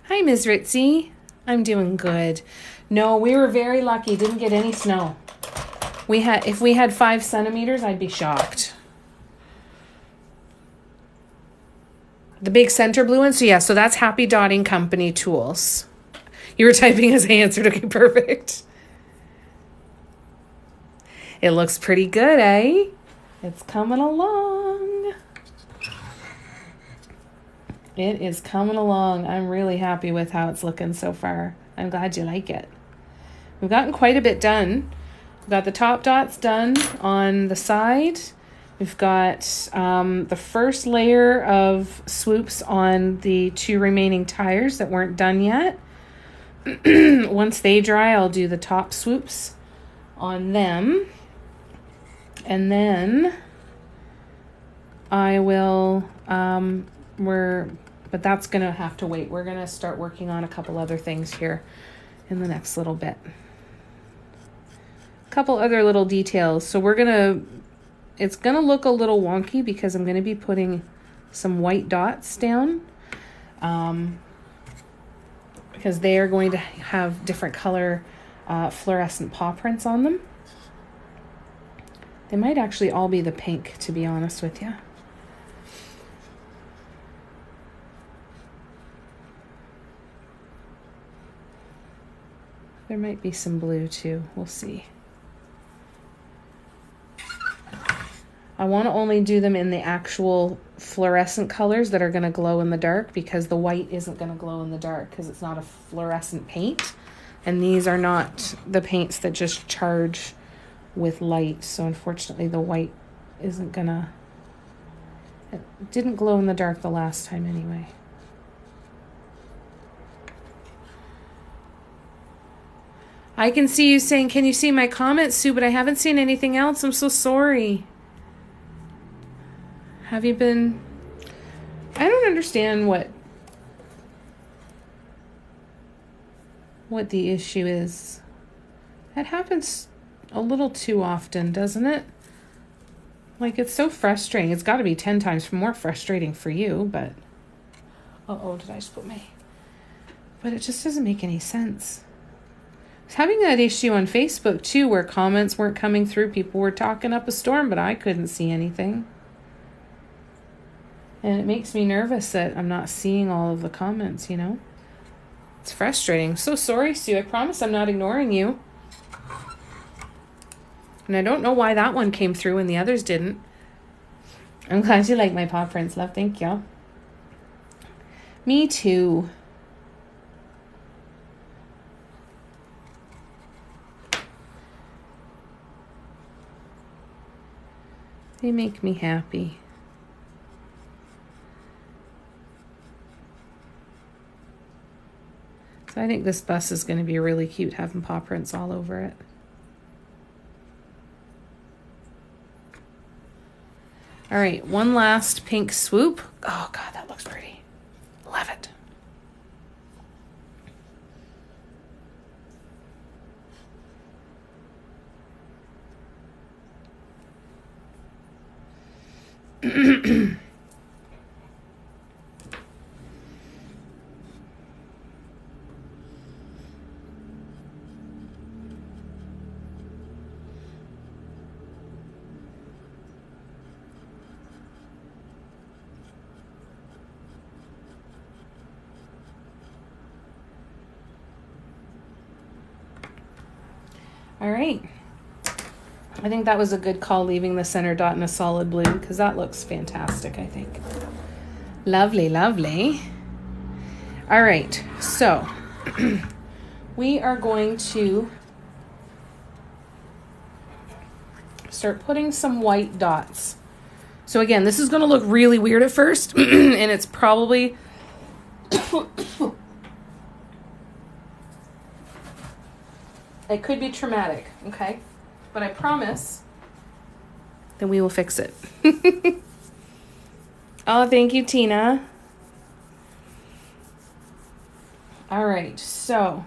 Hi, Ms. Ritzy. I'm doing good. No, we were very lucky. Didn't get any snow. If we had 5 centimeters, I'd be shocked. The big center blue one. So yeah, so that's Happy Dotting Company tools. You were typing as I answered. Okay, perfect. It looks pretty good, eh? It's coming along. It is coming along. I'm really happy with how it's looking so far. I'm glad you like it. We've gotten quite a bit done. We've got the top dots done on the side. We've got the first layer of swoops on the 2 remaining tires that weren't done yet. Once they dry, I'll do the top swoops on them. And then I will, but that's going to have to wait. We're going to start working on a couple other things here in the next little bit. A couple other little details. So it's going to look a little wonky because I'm going to be putting some white dots down. Because they are going to have different color fluorescent paw prints on them. They might actually all be the pink, to be honest with you. There might be some blue too. We'll see. I want to only do them in the actual fluorescent colors that are going to glow in the dark, because the white isn't going to glow in the dark because it's not a fluorescent paint. And these are not the paints that just charge with light. So unfortunately the white isn't going to... It didn't glow in the dark the last time anyway. I can see you saying, can you see my comments, Sue? But I haven't seen anything else. I'm so sorry. Have you been... I don't understand what the issue is. That happens a little too often, doesn't it? Like, it's so frustrating. It's got to be 10 times more frustrating for you, but... Uh-oh, did I just put my... But it just doesn't make any sense. I was having that issue on Facebook, too, where comments weren't coming through. People were talking up a storm, but I couldn't see anything. And it makes me nervous that I'm not seeing all of the comments, you know? It's frustrating. I'm so sorry, Sue. I promise I'm not ignoring you. And I don't know why that one came through and the others didn't. I'm glad you like my paw prints, love. Thank you. Me too. They make me happy. So I think this bus is going to be really cute, having paw prints all over it. All right, one last pink swoop. Oh God, that looks pretty. Love it. All right. I think that was a good call, leaving the center dot in a solid blue, because that looks fantastic, I think. Lovely, lovely. All right, so we are going to start putting some white dots. So again, this is going to look really weird at first, and it's probably... It could be traumatic, okay? But I promise that we will fix it. Oh, thank you, Tina. All right, so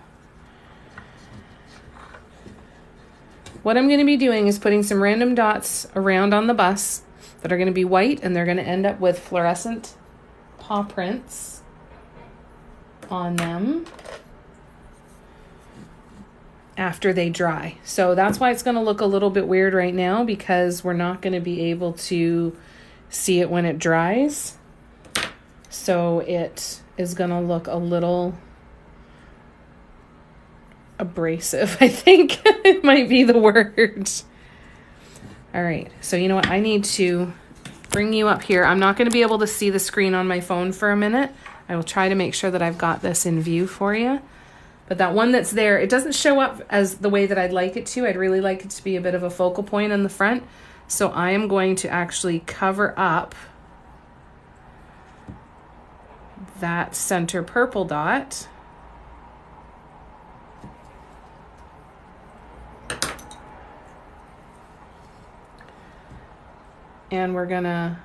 what I'm going to be doing is putting some random dots around on the bus that are going to be white, and they're going to end up with fluorescent paw prints on them after they dry. So that's why it's going to look a little bit weird right now, because we're not going to be able to see it when it dries. So it is going to look a little abrasive, I think. It might be the word. All right. So you know what? I need to bring you up here. I'm not going to be able to see the screen on my phone for a minute. I will try to make sure that I've got this in view for you. But that one that's there, it doesn't show up as the way that I'd like it to. I'd really like it to be a bit of a focal point in the front. So I am going to actually cover up that center purple dot And we're gonna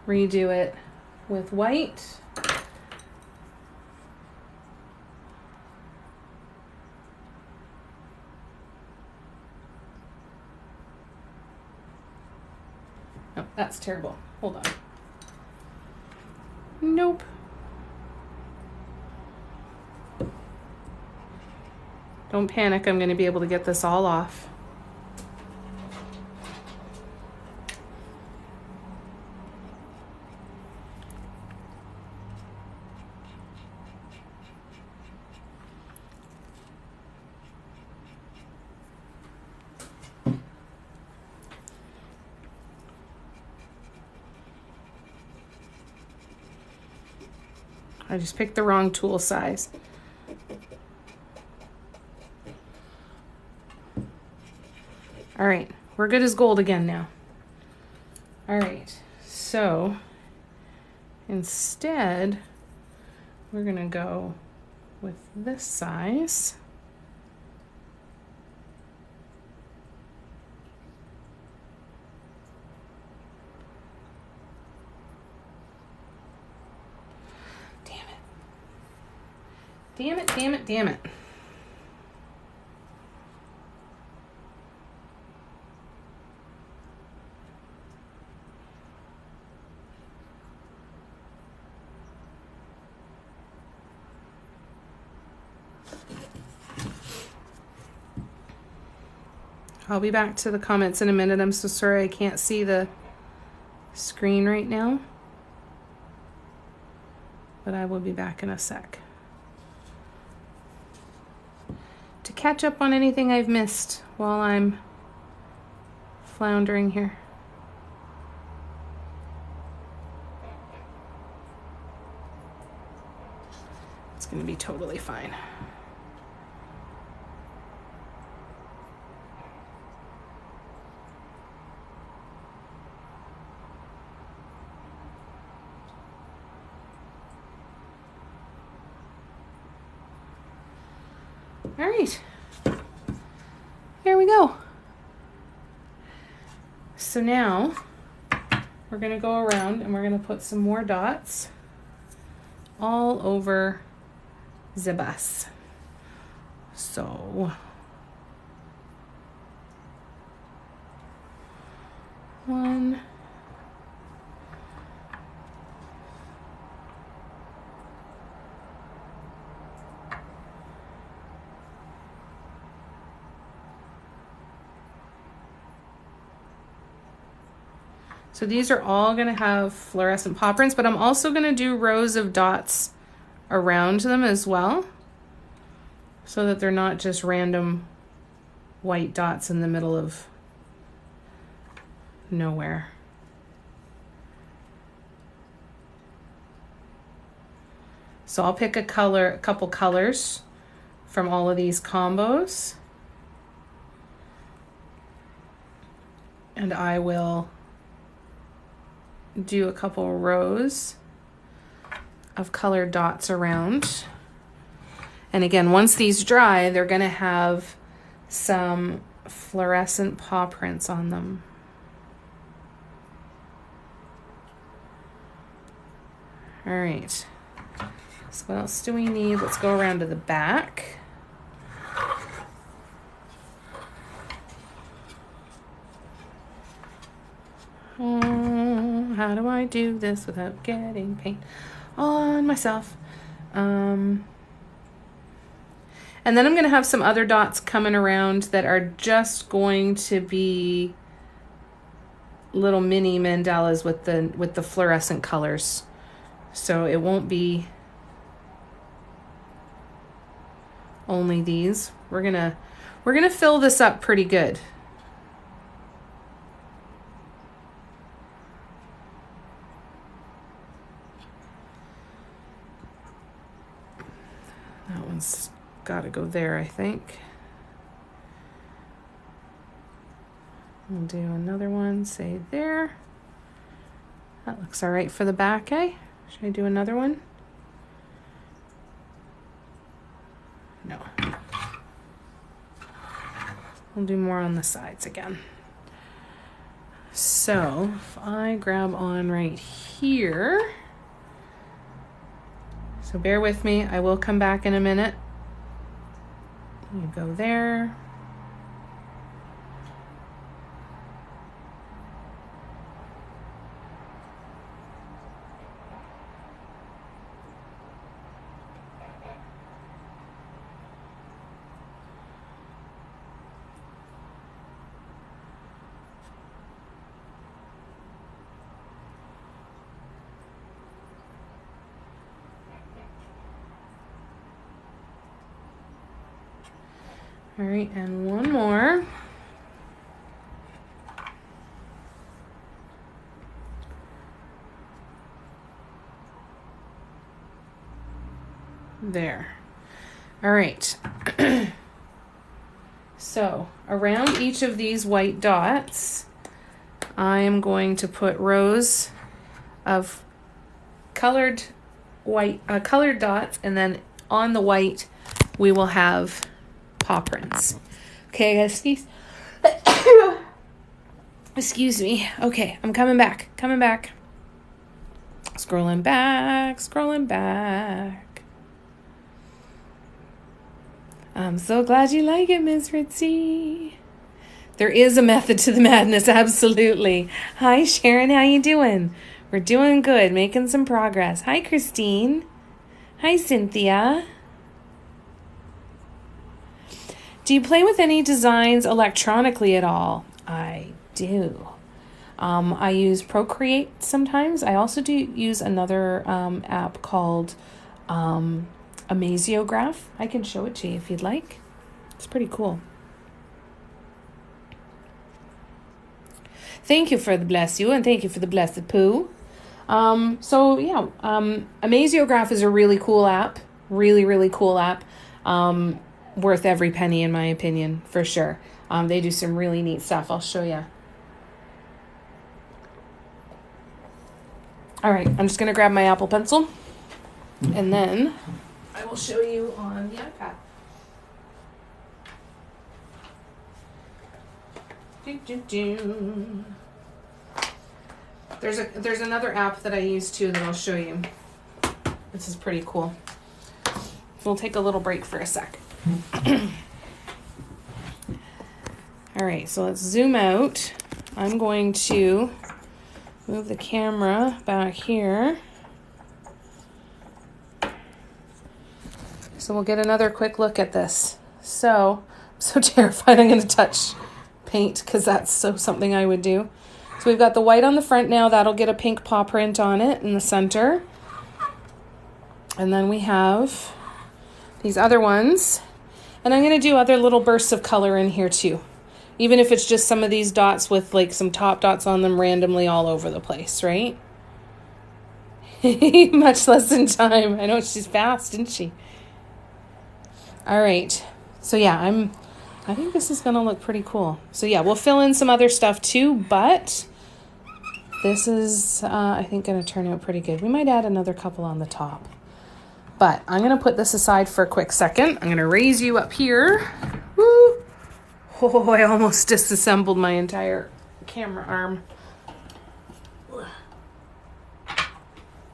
redo it with white. Oh, that's terrible. Hold on. Nope. Don't panic, I'm going to be able to get this all off. I just picked the wrong tool size. All right, we're good as gold again now. All right, so instead, we're gonna go with this size. Damn it. Damn it, damn it, damn it. I'll be back to the comments in a minute. I'm so sorry I can't see the screen right now, but I will be back in a sec to catch up on anything I've missed while I'm floundering here. It's going to be totally fine. All right, here we go. So now we're gonna go around and we're gonna put some more dots all over the bus. So one, so these are all going to have fluorescent paw prints, but I'm also going to do rows of dots around them as well, so that they're not just random white dots in the middle of nowhere. So I'll pick a couple colors from all of these combos, and I will do a couple rows of colored dots around. And again, once these dry, they're going to have some fluorescent paw prints on them. All right, so what else do we need? Let's go around to the back. Oh, how do I do this without getting paint on myself? And then I'm going to have some other dots coming around that are just going to be little mini mandalas with the fluorescent colors. So it won't be only these. We're gonna fill this up pretty good. That one's got to go there, I think. We'll do another one, say there. That looks all right for the back, eh? Should I do another one? No. We'll do more on the sides again. So if I grab on right here, so bear with me, I will come back in a minute. You go there. All right, and one more. There. All right. So around each of these white dots, I am going to put rows of colored dots, and then on the white we will have paw prints. Okay, excuse me. Okay, I'm coming back. Scrolling back. I'm so glad you like it, Miss Ritzy. There is a method to the madness, absolutely. Hi, Sharon, how you doing? We're doing good, making some progress. Hi, Christine. Hi, Cynthia. Do you play with any designs electronically at all? I do. I use Procreate sometimes. I also do use another app called Amaziograph. I can show it to you if you'd like. It's pretty cool. Thank you for the bless you, and thank you for the blessed poo. Amaziograph is a really cool app. Really cool app. Worth every penny in my opinion, for sure. They do some really neat stuff. I'll show you. All right, I'm just going to grab my Apple Pencil, and then I will show you on the iPad. There's another app that I use too that I'll show you. This is pretty cool. We'll take a little break for a sec. All right, so let's zoom out. I'm going to move the camera back here. So we'll get another quick look at this. So, I'm so terrified I'm going to touch paint because that's something I would do. So we've got the white on the front now. That'll get a pink paw print on it in the center. And then we have these other ones. And I'm going to do other little bursts of color in here too. Even if it's just some of these dots with like some top dots on them randomly all over the place, right? Much less in time. I know she's fast, isn't she? All right. So yeah, I think this is going to look pretty cool. So yeah, we'll fill in some other stuff too, but this is, I think, going to turn out pretty good. We might add another couple on the top. But I'm going to put this aside for a quick second. I'm going to raise you up here. Woo! Oh, I almost disassembled my entire camera arm.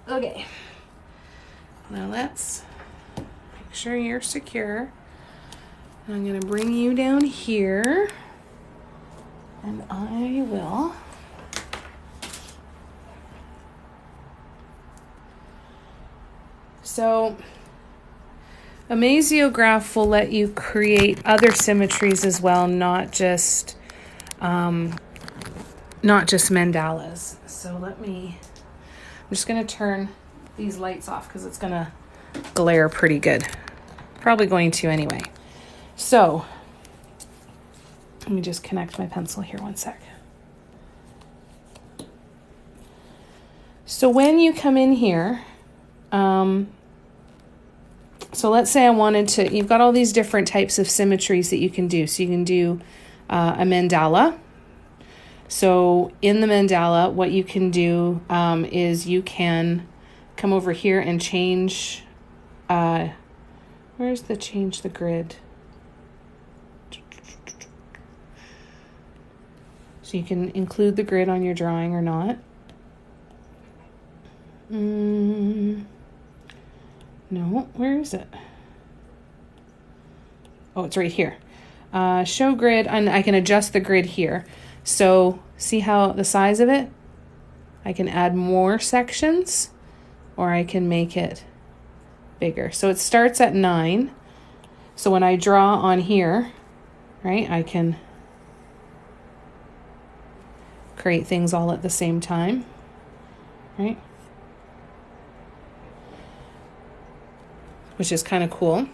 Okay. Now let's make sure you're secure. I'm going to bring you down here. And I will So Amaziograph will let you create other symmetries as well, not just mandalas. So I'm just going to turn these lights off because it's going to glare pretty good. Probably going to anyway. So let me just connect my pencil here one sec. So when you come in here, so let's say I wanted to, you've got all these different types of symmetries that you can do. So you can do a mandala. So in the mandala, what you can do is you can come over here and change, where's the change the grid? So you can include the grid on your drawing or not. No, where is it? Oh, it's right here. Show grid, and I can adjust the grid here. So see how the size of it? I can add more sections, or I can make it bigger. So it starts at 9. So when I draw on here, right, I can create things all at the same time, right? Which is kind of cool.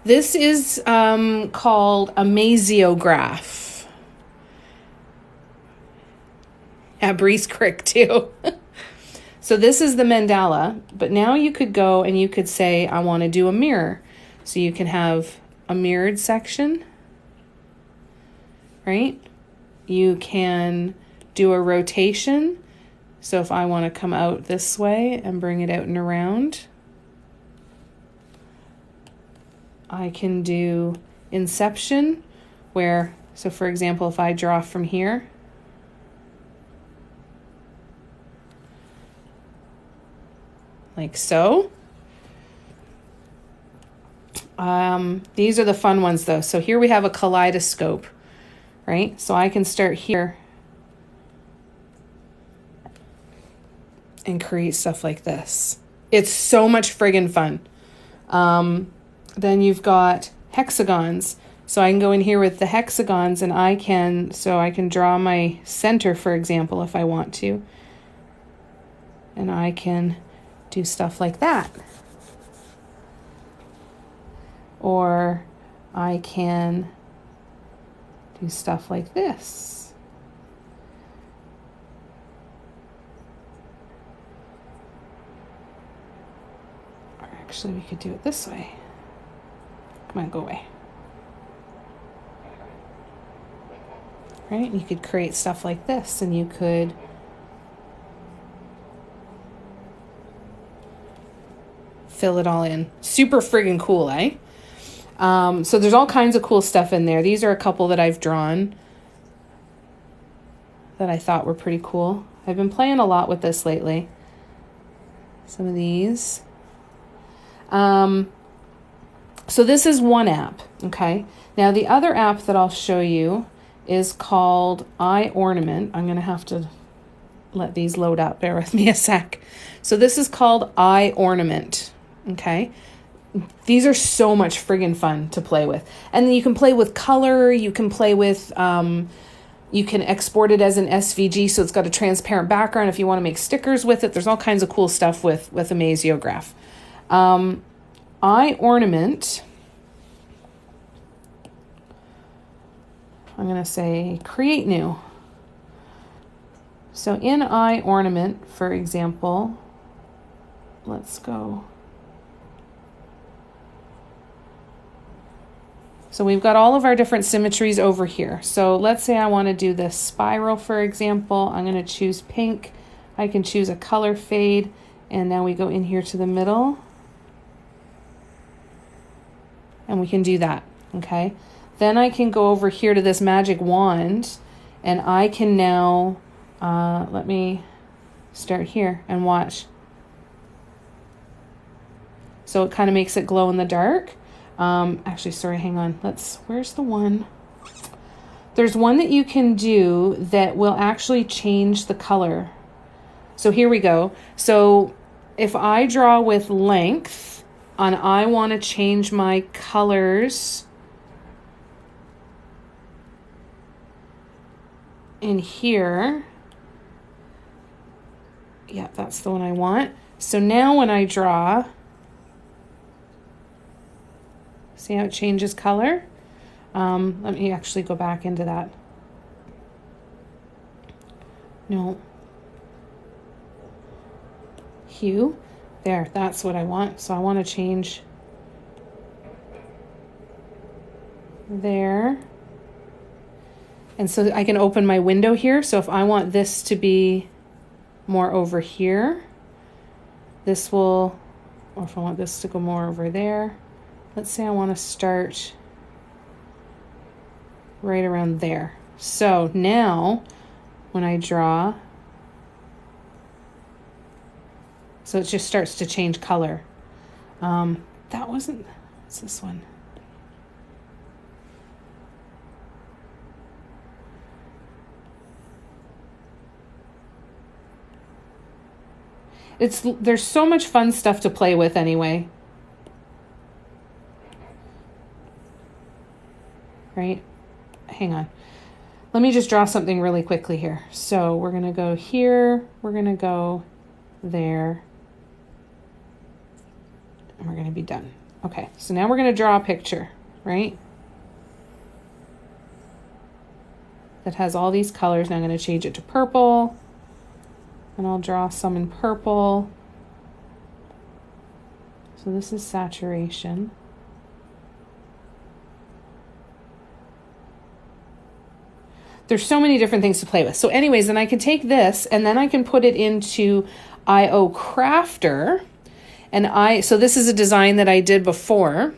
This is called a Maziograph at Breeze Creek too. So this is the mandala, but now you could go and you could say, I want to do a mirror. So you can have a mirrored section, right? You can do a rotation. So if I want to come out this way and bring it out and around, I can do inception where, so for example, if I draw from here, like so. These are the fun ones though. So here we have a kaleidoscope, right? So I can start here and create stuff like this. It's so much friggin' fun. Then you've got hexagons. So I can go in here with the hexagons and I can draw my center, for example, if I want to. And I can do stuff like that. Or I can do stuff like this. Or actually, we could do it this way. Come on, go away. Right? You could create stuff like this, and you could fill it all in. Super friggin' cool, eh? So there's all kinds of cool stuff in there. These are a couple that I've drawn that I thought were pretty cool. I've been playing a lot with this lately. Some of these. So this is one app, okay? Now the other app that I'll show you is called iOrnament. I'm going to have to let these load up. Bear with me a sec. So this is called iOrnament, okay? These are so much friggin' fun to play with. And you can play with color, you can play with, you can export it as an SVG, so it's got a transparent background if you want to make stickers with it. There's all kinds of cool stuff with a Maziograph. iOrnament, I'm going to say create new. So in iOrnament, for example, let's go. So we've got all of our different symmetries over here. So let's say I want to do this spiral, for example. I'm going to choose pink. I can choose a color fade. And now we go in here to the middle. And we can do that, okay? Then I can go over here to this magic wand. And I can now, let me start here and watch. So it kind of makes it glow in the dark. Actually, sorry, hang on. Where's the one? There's one that you can do that will actually change the color. So here we go. So if I draw with length and I want to change my colors in here. Yeah, that's the one I want. So now when I draw, see how it changes color? Let me actually go back into that. No. Hue. There, that's what I want. So I want to change there. And so I can open my window here. So if I want this to be more over here, this will, or if I want this to go more over there, let's say I want to start right around there. So now when I draw. So it just starts to change color. That wasn't, what's this one? There's so much fun stuff to play with anyway. Right? Hang on. Let me just draw something really quickly here. So we're going to go here. We're going to go there. And we're going to be done. Okay, so now we're going to draw a picture, right? That has all these colors. Now I'm going to change it to purple. And I'll draw some in purple. So this is saturation. There's so many different things to play with. So anyways, then I can take this and then I can put it into IO Crafter. And so this is a design that I did before.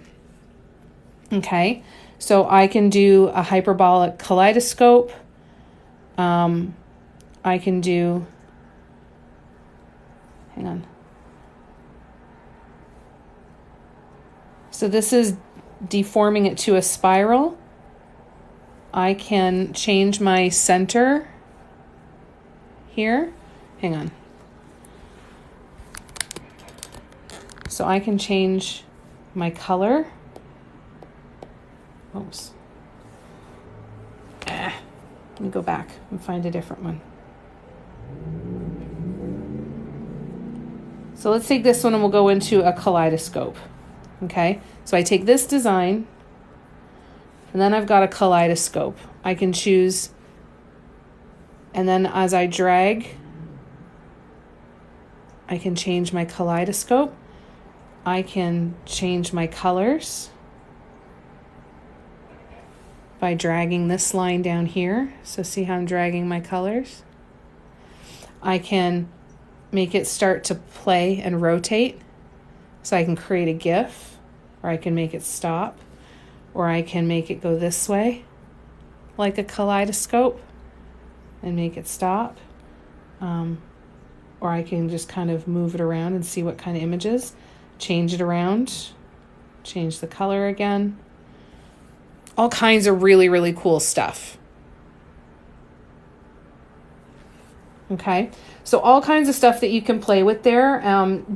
Okay, so I can do a hyperbolic kaleidoscope. I can do, hang on. So this is deforming it to a spiral. I can change my center here. Hang on. So I can change my color. Oops. Let me go back and find a different one. So let's take this one and we'll go into a kaleidoscope. Okay, so I take this design and then I've got a kaleidoscope. I can choose, and then as I drag, I can change my kaleidoscope. I can change my colors by dragging this line down here. So see how I'm dragging my colors? I can make it start to play and rotate. So I can create a GIF, or I can make it stop, or I can make it go this way like a kaleidoscope and make it stop. Or I can just kind of move it around and see what kind of images. Change it around, change the color again. All kinds of really, really cool stuff. Okay, so all kinds of stuff that you can play with there.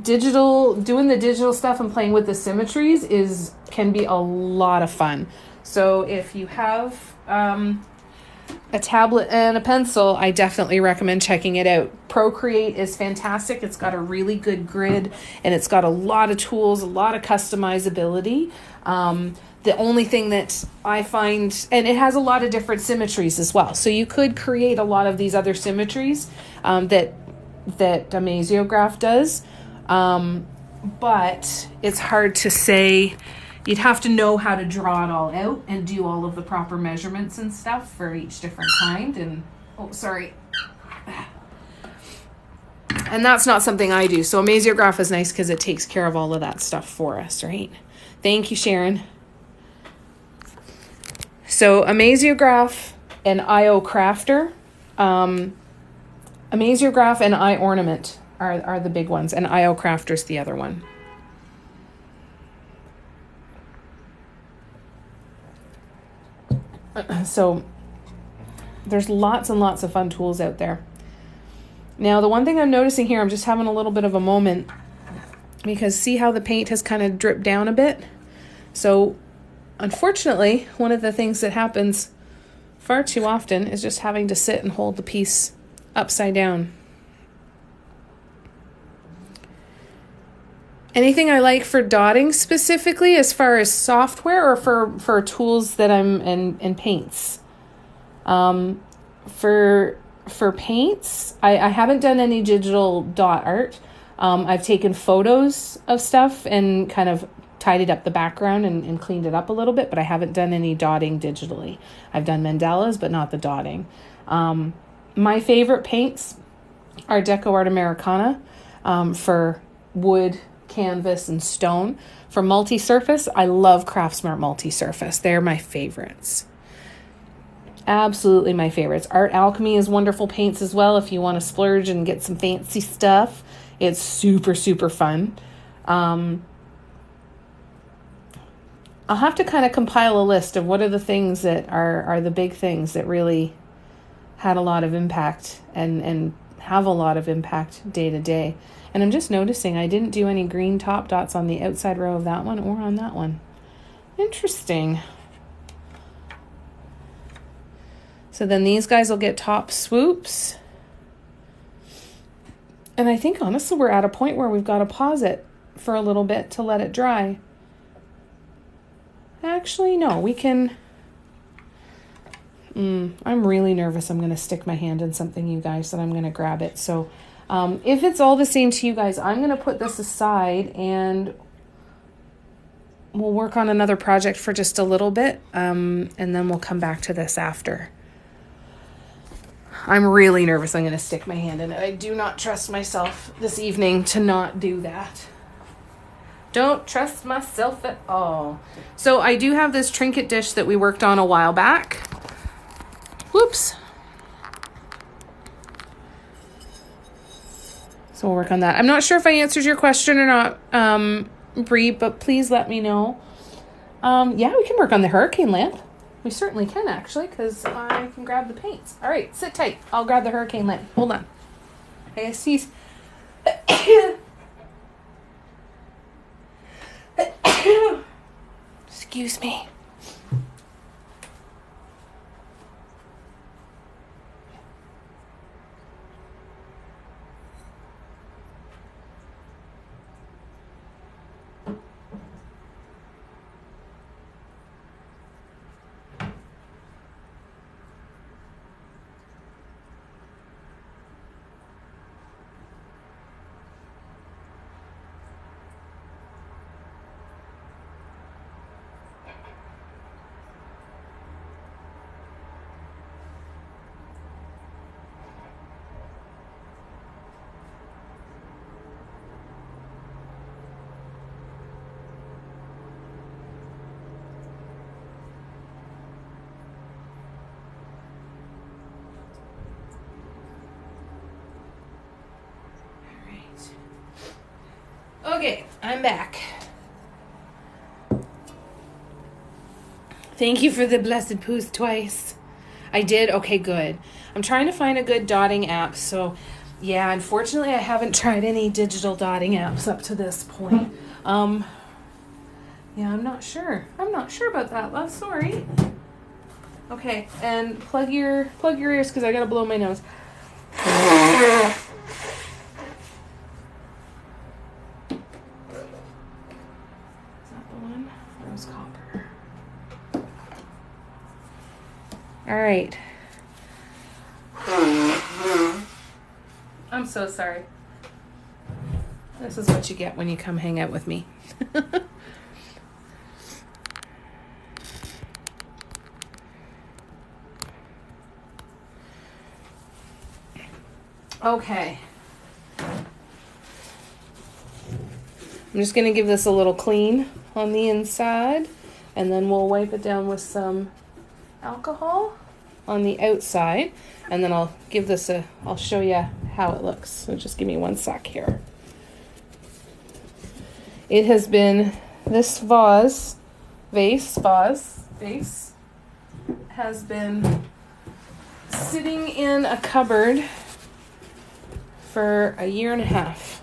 Doing the digital stuff and playing with the symmetries can be a lot of fun. So if you have a tablet and a pencil, I definitely recommend checking it out. Procreate is fantastic. It's got a really good grid and it's got a lot of tools, a lot of customizability. The only thing that I find, and it has a lot of different symmetries as well. So you could create a lot of these other symmetries that Amaziograph does. But it's hard to say. You'd have to know how to draw it all out and do all of the proper measurements and stuff for each different kind. And, oh, sorry. And that's not something I do. So Amaziograph is nice because it takes care of all of that stuff for us, right? Thank you, Sharon. So Amaziograph and IO Crafter. Amaziograph and iOrnament are the big ones, and IO Crafter's the other one. So there's lots and lots of fun tools out there. Now, the one thing I'm noticing here, I'm just having a little bit of a moment because see how the paint has kind of dripped down a bit? So unfortunately, one of the things that happens far too often is just having to sit and hold the piece upside down. Anything I like for dotting specifically as far as software or for tools that I'm in paints? For paints, I haven't done any digital dot art. I've taken photos of stuff and kind of tidied up the background and cleaned it up a little bit, but I haven't done any dotting digitally. I've done mandalas, but not the dotting. My favorite paints are Deco Art Americana for wood, canvas, and stone. For multi-surface, I love Craftsmart multi-surface. They're my favorites. Absolutely my favorites. Art Alchemy is wonderful paints as well if you want to splurge and get some fancy stuff. It's super, super fun. I'll have to kind of compile a list of what are the things that are the big things that really had a lot of impact and have a lot of impact day to day. And I'm just noticing I didn't do any green top dots on the outside row of that one or on that one. Interesting. So then these guys will get top swoops. And I think honestly we're at a point where we've got to pause it for a little bit to let it dry. Actually, no, we can... I'm really nervous I'm going to stick my hand in something, you guys, and I'm going to grab it. So if it's all the same to you guys, I'm going to put this aside and we'll work on another project for just a little bit, and then we'll come back to this after. I'm really nervous I'm going to stick my hand in it. I do not trust myself this evening to not do that. Don't trust myself at all. So I do have this trinket dish that we worked on a while back. Whoops. So we'll work on that. I'm not sure if I answered your question or not, Bree, but please let me know. Yeah, we can work on the hurricane lamp. We certainly can, actually, because I can grab the paints. All right, sit tight. I'll grab the hurricane lamp. Hold on. I see. Excuse me. Okay, I'm back. Thank you for the blessed poos twice. I did? Okay, good. I'm trying to find a good dotting app. So, yeah, unfortunately, I haven't tried any digital dotting apps up to this point. Yeah, I'm not sure. I'm not sure about that, love. Sorry. Okay, and plug your ears because I gotta blow my nose. All right. I'm so sorry. This is what you get when you come hang out with me. Okay. I'm just going to give this a little clean on the inside, and then we'll wipe it down with some alcohol on the outside, and then I'll show you how it looks. So just give me one sec here. It has been, this vase has been sitting in a cupboard for a year and a half.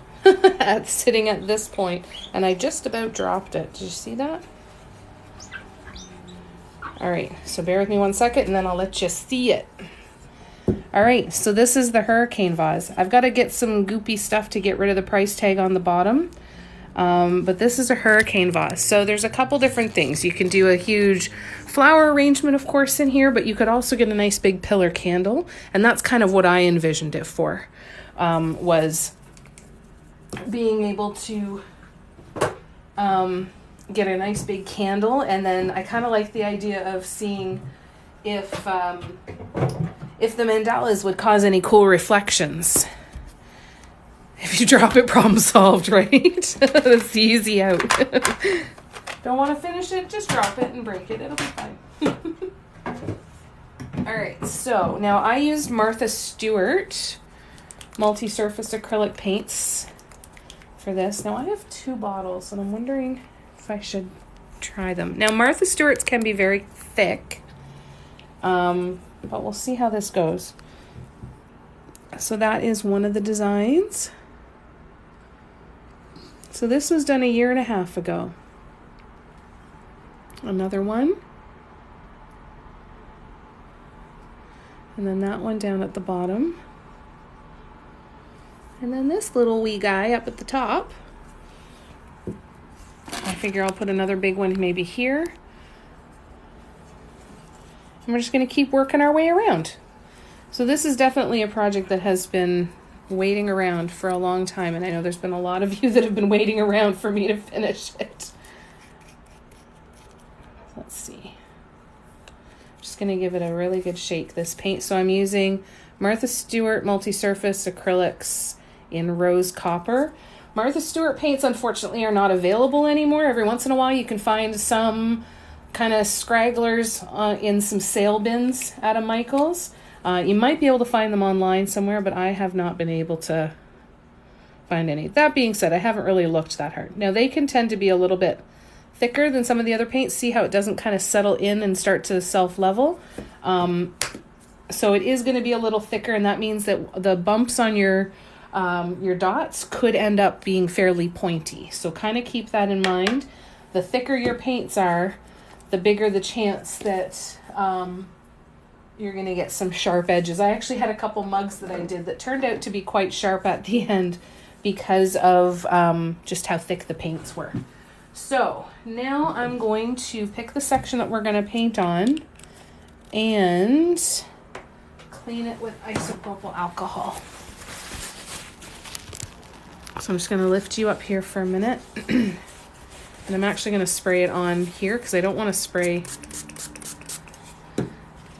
Sitting at this point, and I just about dropped it. Did you see that? All right, so bear with me one second and then I'll let you see it. All right, so this is the hurricane vase. I've got to get some goopy stuff to get rid of the price tag on the bottom. But this is a hurricane vase. So there's a couple different things. You can do a huge flower arrangement, of course, in here, but you could also get a nice big pillar candle. And that's kind of what I envisioned it for, was being able to get a nice big candle. And then I kind of like the idea of seeing if the mandalas would cause any cool reflections. If you drop it, problem solved, right? That's easy out. Don't want to finish it? Just drop it and break it. It'll be fine. All right, so now I used Martha Stewart multi-surface acrylic paints for this. Now I have 2 bottles and I'm wondering if I should try them. Now Martha Stewart's can be very thick, but we'll see how this goes. So that is one of the designs. So this was done 1.5 years ago. Another one. And then that one down at the bottom. And then this little wee guy up at the top. I figure I'll put another big one maybe here. And we're just going to keep working our way around. So this is definitely a project that has been waiting around for a long time. And I know there's been a lot of you that have been waiting around for me to finish it. Let's see. Just going to give it a really good shake, this paint. So I'm using Martha Stewart multi-surface acrylics in rose copper. Martha Stewart paints, unfortunately, are not available anymore. Every once in a while you can find some kind of scragglers in some sale bins at a Michael's. You might be able to find them online somewhere, but I have not been able to find any. That being said, I haven't really looked that hard. Now, they can tend to be a little bit thicker than some of the other paints. See how it doesn't kind of settle in and start to self-level? So it is going to be a little thicker, and that means that the bumps on your dots could end up being fairly pointy. So kind of keep that in mind. The thicker your paints are, the bigger the chance that you're going to get some sharp edges. I actually had a couple mugs that I did that turned out to be quite sharp at the end because of just how thick the paints were. So now I'm going to pick the section that we're going to paint on and clean it with isopropyl alcohol. So I'm just going to lift you up here for a minute. And I'm actually going to spray it on here because I don't want to spray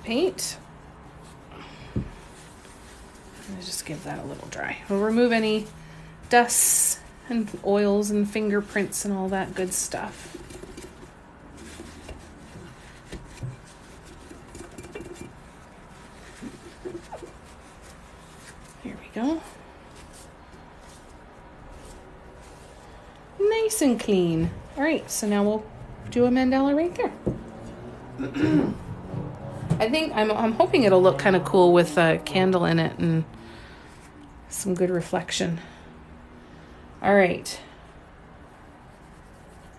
paint. Let's just give that a little dry. We'll remove any dusts and oils and fingerprints and all that good stuff. Here we go. Nice and clean. All right, so now we'll do a mandala right there. I think I'm hoping it'll look kind of cool with a candle in it and some good reflection. All right.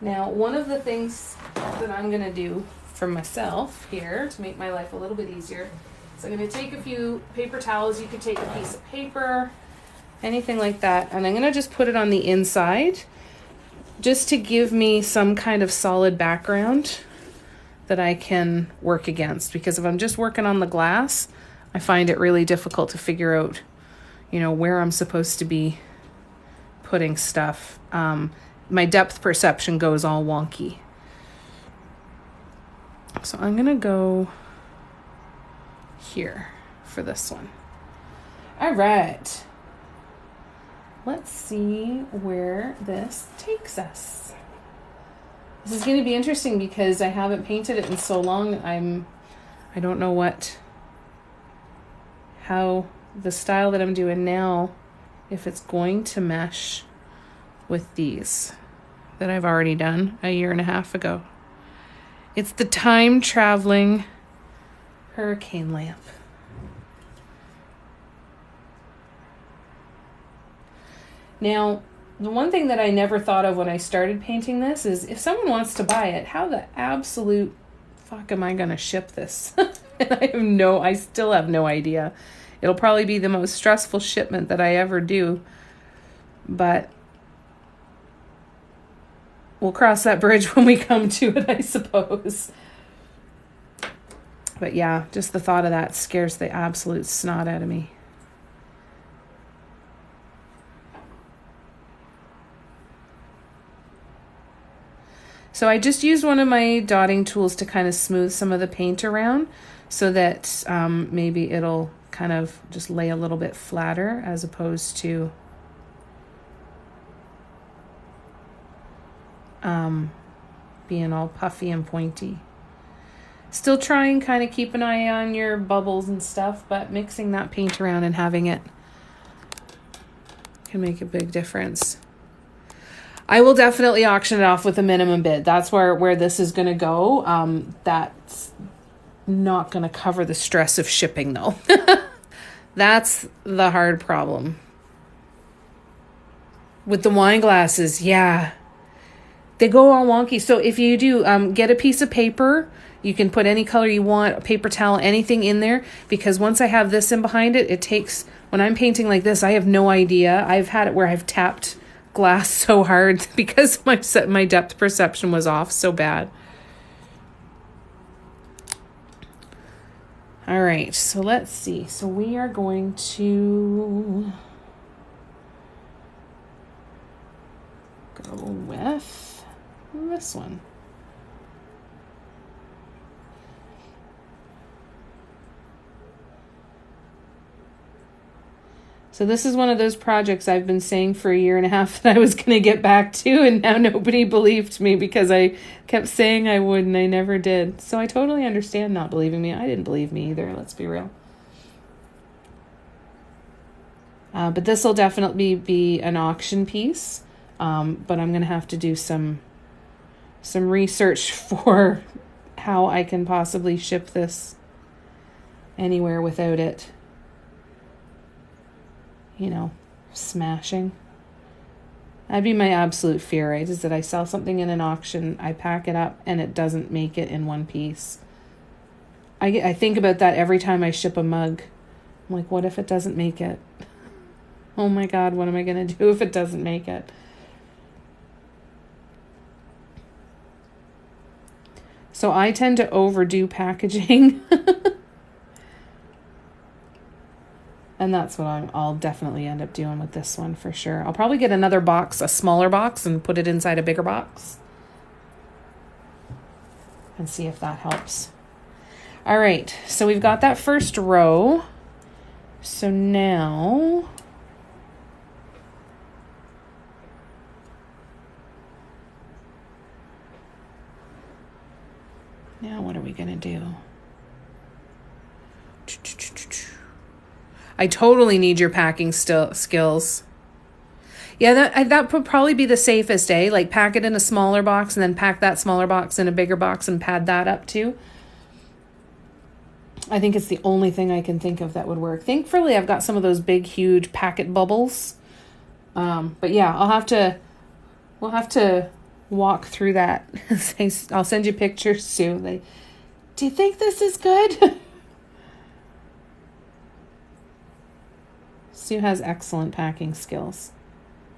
Now, one of the things that I'm going to do for myself here to make my life a little bit easier is I'm going to take a few paper towels. You could take a piece of paper, anything like that, and I'm going to just put it on the inside just to give me some kind of solid background that I can work against. Because if I'm just working on the glass, I find it really difficult to figure out, where I'm supposed to be putting stuff. My depth perception goes all wonky. So I'm going to go here for this one. All right. Let's see where this takes us. This is going to be interesting because I haven't painted it in so long. I don't know how the style that I'm doing now, if it's going to mesh with these that I've already done 1.5 years ago. It's the time traveling hurricane lamp. Now, the one thing that I never thought of when I started painting this is if someone wants to buy it, how the absolute fuck am I going to ship this? And I still have no idea. It'll probably be the most stressful shipment that I ever do, but we'll cross that bridge when we come to it, I suppose. But yeah, just the thought of that scares the absolute snot out of me. So I just used one of my dotting tools to kind of smooth some of the paint around so that maybe it'll kind of just lay a little bit flatter as opposed to being all puffy and pointy. Still try and kind of keep an eye on your bubbles and stuff, but mixing that paint around and having it can make a big difference. I will definitely auction it off with a minimum bid. That's where this is going to go. That's not going to cover the stress of shipping, though. That's the hard problem. With the wine glasses, yeah. They go all wonky. So if you do, get a piece of paper. You can put any color you want, a paper towel, anything in there. Because once I have this in behind it, it takes... When I'm painting like this, I have no idea. I've had it where I've tapped glass so hard because my depth perception was off so bad. All right, so let's see. So we are going to go with this one. So this is one of those projects I've been saying for 1.5 years that I was going to get back to, and now nobody believed me because I kept saying I would and I never did. So I totally understand not believing me. I didn't believe me either, let's be real. But this will definitely be an auction piece, but I'm going to have to do some research for how I can possibly ship this anywhere without it, smashing. That'd be my absolute fear, right? Is that I sell something in an auction, I pack it up, and it doesn't make it in one piece. I think about that every time I ship a mug. I'm like, what if it doesn't make it? Oh my God, what am I going to do if it doesn't make it? So I tend to overdo packaging. And that's what I'll definitely end up doing with this one for sure. I'll probably get another box, a smaller box, and put it inside a bigger box. And see if that helps. All right, so we've got that first row. So now... Now what are we going to do? I totally need your packing skills. Yeah, that would probably be the safest, eh? Like pack it in a smaller box and then pack that smaller box in a bigger box and pad that up too. I think it's the only thing I can think of that would work. Thankfully, I've got some of those big, huge packet bubbles. But yeah, we'll have to walk through that. I'll send you pictures soon. Do you think this is good? Sue has excellent packing skills.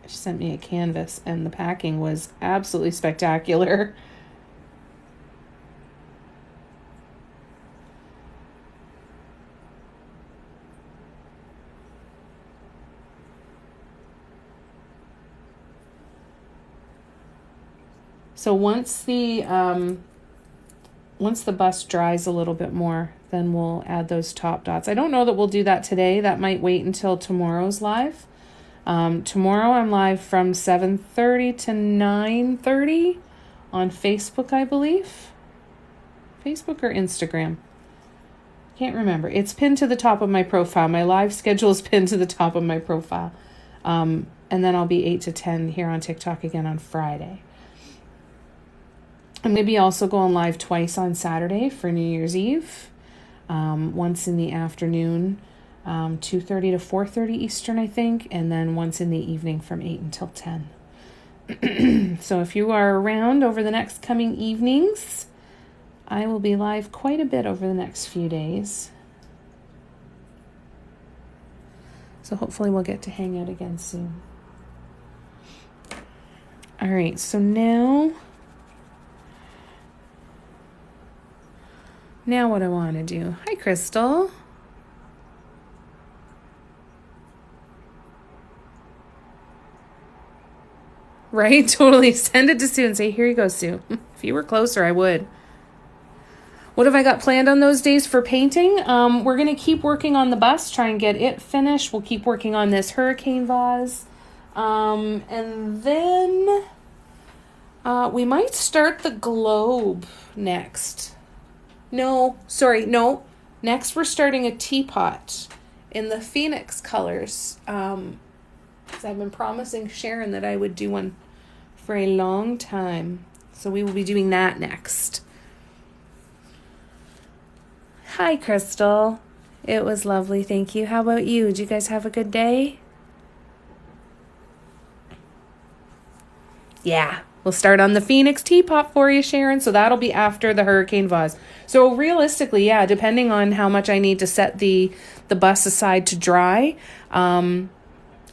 She sent me a canvas and the packing was absolutely spectacular. So once the bust dries a little bit more, then we'll add those top dots. I don't know that we'll do that today. That might wait until tomorrow's live. Tomorrow I'm live from 7:30 to 9:30 on Facebook, I believe. Facebook or Instagram. Can't remember. It's pinned to the top of my profile. My live schedule is pinned to the top of my profile. And then I'll be 8 to 10 here on TikTok again on Friday. I'm maybe also going live twice on Saturday for New Year's Eve. Once in the afternoon, 2:30 to 4:30 Eastern, I think, and then once in the evening from 8 until 10. So if you are around over the next coming evenings, I will be live quite a bit over the next few days. So hopefully we'll get to hang out again soon. All right, so now what I want to do. Hi, Crystal. Right? Totally. Send it to Sue and say, here you go, Sue. If you were closer, I would. What have I got planned on those days for painting? We're going to keep working on the bust, try and get it finished. We'll keep working on this hurricane vase. And then we might start the globe next. No, sorry, no. Next, we're starting a teapot in the Phoenix colors. Because I've been promising Sharon that I would do one for a long time. So we will be doing that next. Hi, Crystal. It was lovely, thank you. How about you? Did you guys have a good day? Yeah, we'll start on the Phoenix teapot for you, Sharon. So that'll be after the hurricane vase. So realistically, yeah, depending on how much I need to set the bus aside to dry,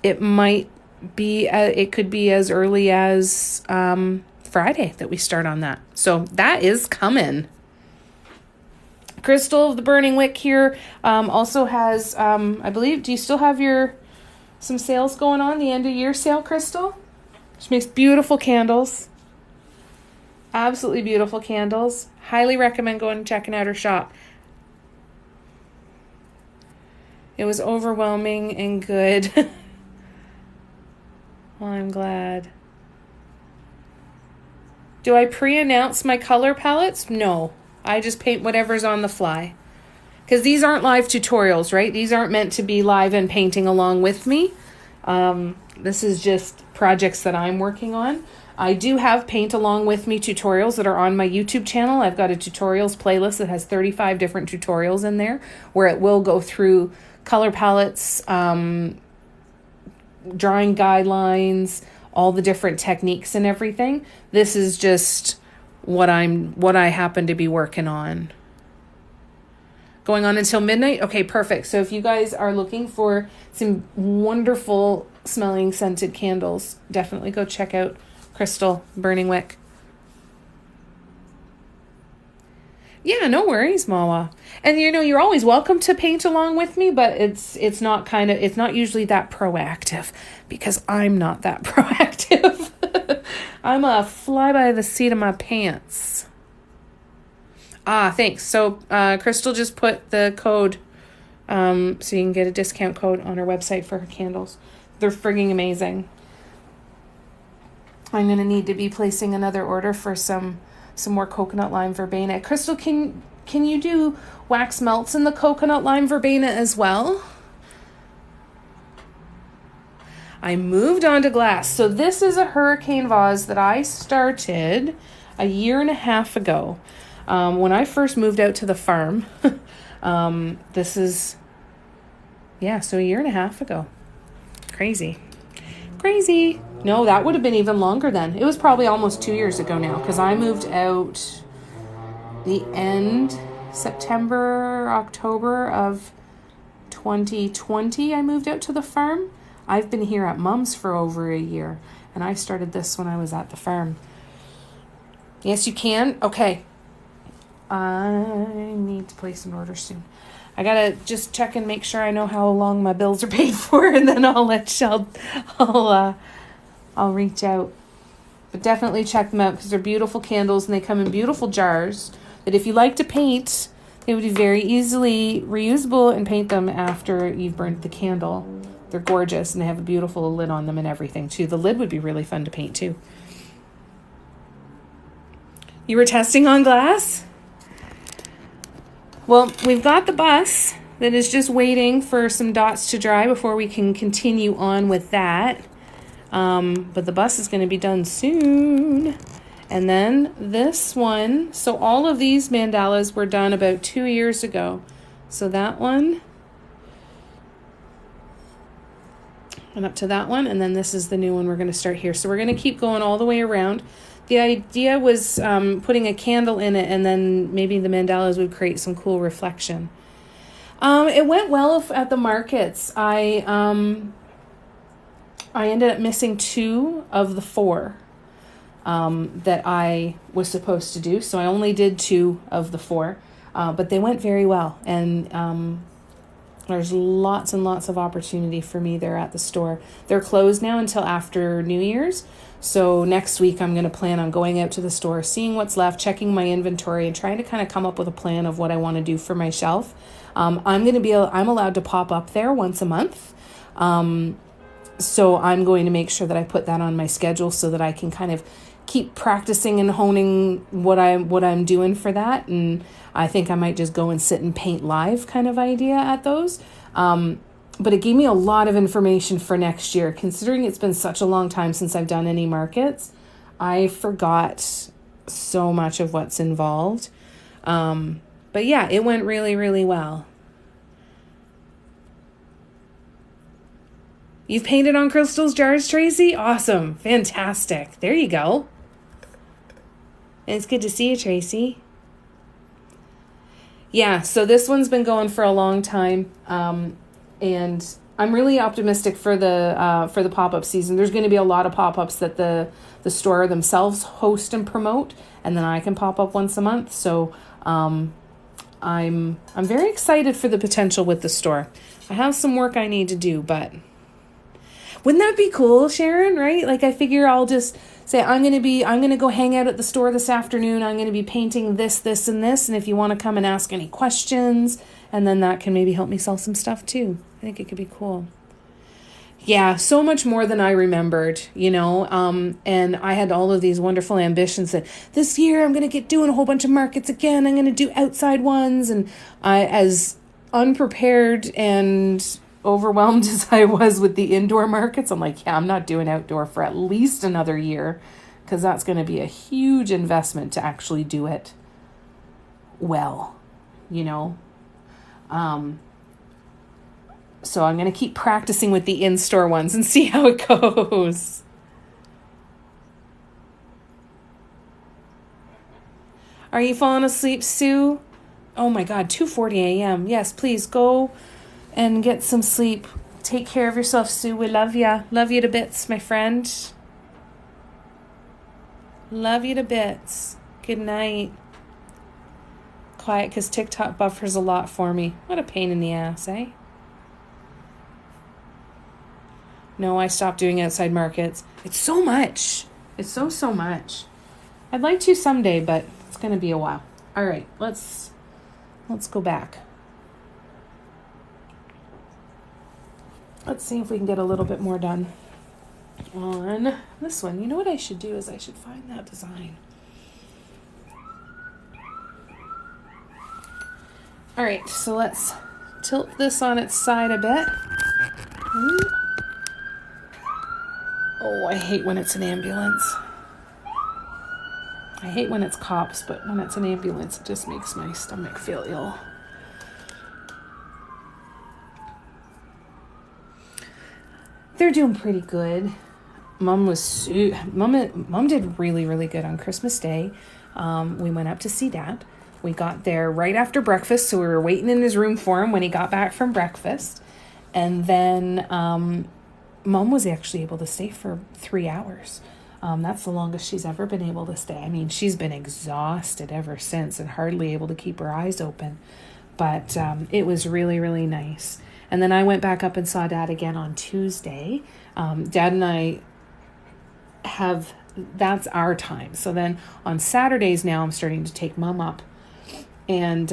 it might be, it could be as early as Friday that we start on that. So that is coming. Crystal of the Burning Wick here also has, I believe, do you still have some sales going on, the end of year sale, Crystal? She makes beautiful candles. Absolutely beautiful candles. Highly recommend going and checking out her shop. It was overwhelming and good. Well, I'm glad. Do I pre-announce my color palettes? No. I just paint whatever's on the fly. Because these aren't live tutorials, right? These aren't meant to be live and painting along with me. This is just projects that I'm working on. I do have paint along with me tutorials that are on my YouTube channel. I've got a tutorials playlist that has 35 different tutorials in there where it will go through color palettes, drawing guidelines, all the different techniques and everything. This is just what I happen to be working on. Going on until midnight? Okay, perfect. So if you guys are looking for some wonderful smelling scented candles, definitely go check out Crystal Burning Wick. Yeah, no worries, Mawa. And you're always welcome to paint along with me, but it's not usually that proactive because I'm not that proactive. I'm a fly by the seat of my pants. Thanks. So Crystal just put the code so you can get a discount code on her website for her candles. They're frigging amazing. I'm going to need to be placing another order for some more coconut lime verbena. Crystal, can you do wax melts in the coconut lime verbena as well? I moved on to glass. So this is a hurricane vase that I started a year and a half ago. When I first moved out to the farm, this is, so a year and a half ago. Crazy. No, that would have been even longer then. It was probably almost 2 years ago now because I moved out the end September, October of 2020. I moved out to the farm. I've been here at Mom's for over a year and I started this when I was at the farm. Yes, you can. Okay. I need to place an order soon. I gotta just check and make sure I know how long my bills are paid for, and then I'll reach out. But definitely check them out because they're beautiful candles and they come in beautiful jars that if you like to paint, they would be very easily reusable and paint them after you've burned the candle. They're gorgeous and they have a beautiful lid on them and everything too. The lid would be really fun to paint too. You were testing on glass? Well, we've got the bus that is just waiting for some dots to dry before we can continue on with that. But the bus is going to be done soon. And then this one, so all of these mandalas were done about 2 years ago. So that one, and up to that one, and then this is the new one we're going to start here. So we're going to keep going all the way around. The idea was putting a candle in it and then maybe the mandalas would create some cool reflection. It went well at the markets. I ended up missing 2 of the 4 that I was supposed to do. So I only did 2 of the 4, but they went very well. And there's lots and lots of opportunity for me there at the store. They're closed now until after New Year's. So next week I'm going to plan on going out to the store, seeing what's left, checking my inventory and trying to kind of come up with a plan of what I want to do for my shelf. I'm allowed to pop up there once a month. So I'm going to make sure that I put that on my schedule so that I can kind of keep practicing and honing what I'm doing for that. And I think I might just go and sit and paint live kind of idea at those. But it gave me a lot of information for next year, considering it's been such a long time since I've done any markets. I forgot so much of what's involved. But yeah, it went really, really well. You've painted on Crystal's jars, Tracy? Awesome. Fantastic. There you go. It's good to see you, Tracy. Yeah, so this one's been going for a long time. And I'm really optimistic for the pop-up season. There's going to be a lot of pop-ups that the store themselves host and promote, and then I can pop up once a month. So I'm very excited for the potential with the store. I have some work I need to do, but wouldn't that be cool, Sharon, right? Like, I figure I'll just say, I'm going to go hang out at the store this afternoon. I'm going to be painting this, this, and this. And if you want to come and ask any questions, and then that can maybe help me sell some stuff too. I think it could be cool. Yeah, so much more than I remembered, and I had all of these wonderful ambitions that this year I'm going to get doing a whole bunch of markets again. I'm going to do outside ones. And I, as unprepared and overwhelmed as I was with the indoor markets, I'm like, yeah, I'm not doing outdoor for at least another year, because that's going to be a huge investment to actually do it well, So I'm going to keep practicing with the in-store ones and see how it goes. Are you falling asleep, Sue? Oh my God, 2:40 a.m. Yes, please go and get some sleep. Take care of yourself, Sue. We love ya. Love you to bits, my friend. Love you to bits. Good night. Quiet, because TikTok buffers a lot for me. What a pain in the ass, eh? No, I stopped doing outside markets. It's so much. It's so much. I'd like to someday, but it's going to be a while. All right, let's go back. Let's see if we can get a little bit more done on this one. You know what I should do is I should find that design. All right, so let's tilt this on its side a bit. Oh, I hate when it's an ambulance. I hate when it's cops, but when it's an ambulance, it just makes my stomach feel ill. They're doing pretty good. Mom did really, really good on Christmas Day. We went up to see Dad. We got there right after breakfast, so we were waiting in his room for him when he got back from breakfast. And then Mom was actually able to stay for 3 hours. That's the longest she's ever been able to stay. I mean, she's been exhausted ever since and hardly able to keep her eyes open. But it was really, really nice. And then I went back up and saw Dad again on Tuesday. Dad and I that's our time. So then on Saturdays now, I'm starting to take Mom up. And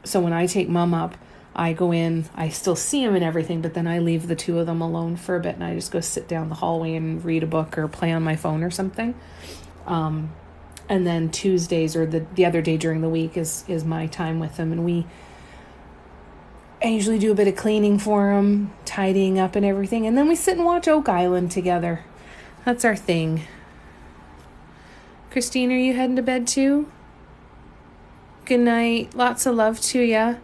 so when I take Mom up, I go in, I still see him and everything, but then I leave the two of them alone for a bit, and I just go sit down the hallway and read a book or play on my phone or something. And then Tuesdays or the other day during the week is my time with him, and I usually do a bit of cleaning for him, tidying up and everything, and then we sit and watch Oak Island together. That's our thing. Christine, are you heading to bed too? Good night. Lots of love to ya.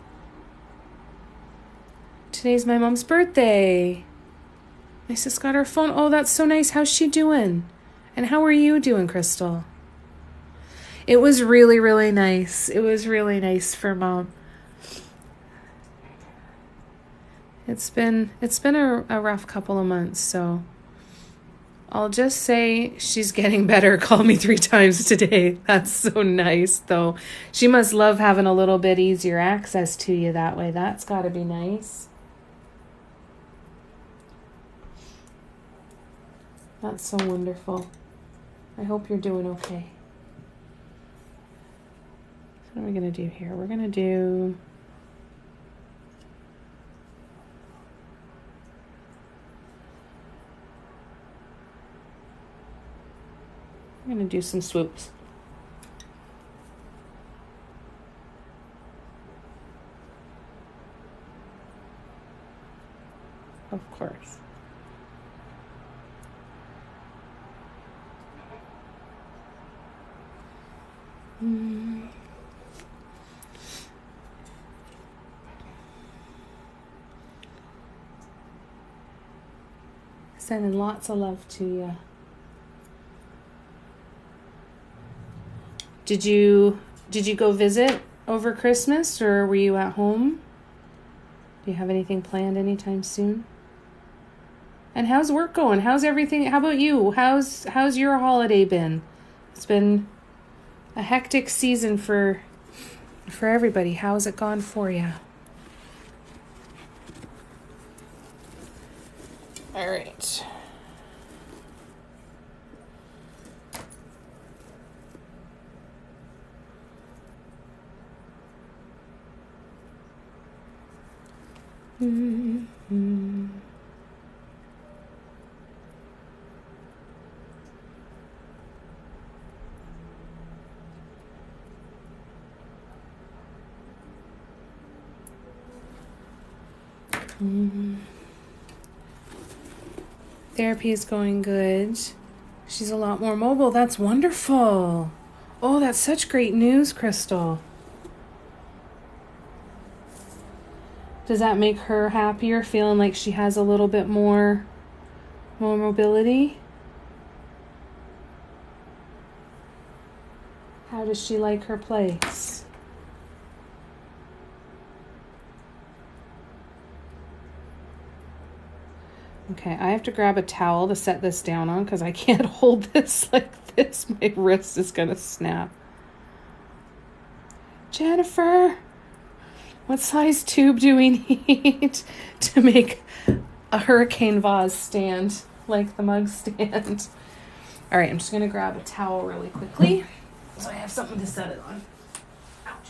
Today's my mom's birthday. My sis got her phone. Oh, that's so nice. How's she doing? And how are you doing, Crystal? It was really, really nice. It was really nice for Mom. It's been a rough couple of months, so I'll just say she's getting better. Called me 3 times today. That's so nice, though. She must love having a little bit easier access to you that way. That's got to be nice. That's so wonderful. I hope you're doing okay. What are we going to do here? We're going to do... I'm going to do some swoops. Of course. Sending lots of love to you. Did you go visit over Christmas, or were you at home? Do you have anything planned anytime soon? And how's work going? How's everything? How about you? How's your holiday been? It's been a hectic season for everybody. How's it gone for you? All right. Mm-hmm. Therapy is going good. She's a lot more mobile. That's wonderful. Oh, that's such great news, Crystal. Does that make her happier, feeling like she has a little bit more mobility? How does she like her place? Okay, I have to grab a towel to set this down on because I can't hold this like this. My wrist is going to snap. Jennifer, what size tube do we need to make a hurricane vase stand like the mug stand? All right, I'm just going to grab a towel really quickly so I have something to set it on. Ouch.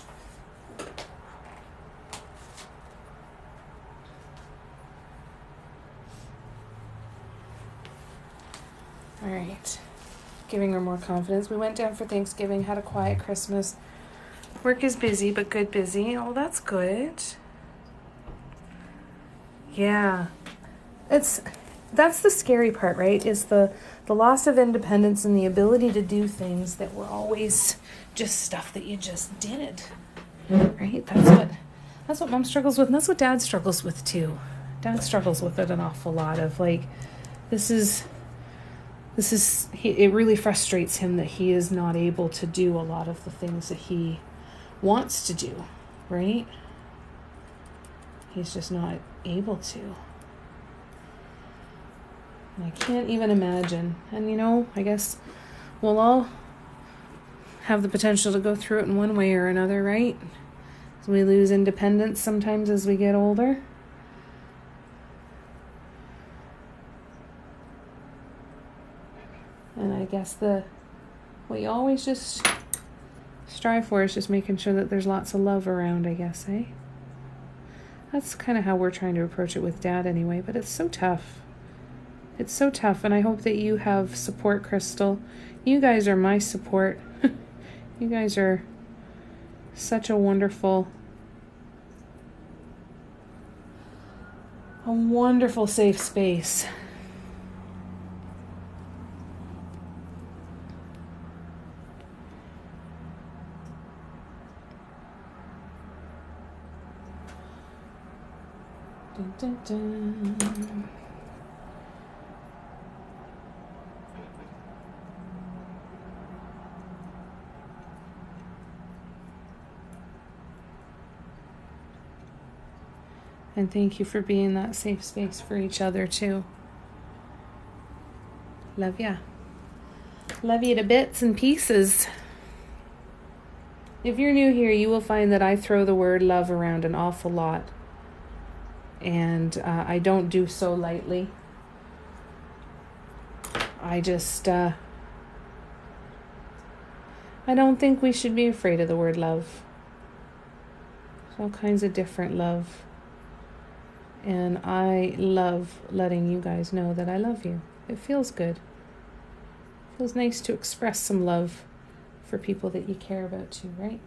All right, giving her more confidence. We went down for Thanksgiving, had a quiet Christmas. Work is busy, but good busy. Oh, that's good. Yeah. That's the scary part, right? Is the loss of independence and the ability to do things that were always just stuff that you just did. Right? That's what Mom struggles with, and that's what Dad struggles with too. Dad struggles with it an awful lot of like, it really frustrates him that he is not able to do a lot of the things that he wants to do, right? He's just not able to. And I can't even imagine. And I guess we'll all have the potential to go through it in one way or another, right? So we lose independence sometimes as we get older. And I guess what you always just strive for is just making sure that there's lots of love around, I guess, eh? That's kind of how we're trying to approach it with Dad anyway, but it's so tough. It's so tough, and I hope that you have support, Crystal. You guys are my support. You guys are such a wonderful safe space. Dun, dun, dun. And thank you for being that safe space for each other too. Love ya. Love you to bits and pieces. If you're new here, you will find that I throw the word love around an awful lot. And I don't do so lightly. I don't think we should be afraid of the word love. There's all kinds of different love. And I love letting you guys know that I love you. It feels good. It Feels nice to express some love for people that you care about too, right?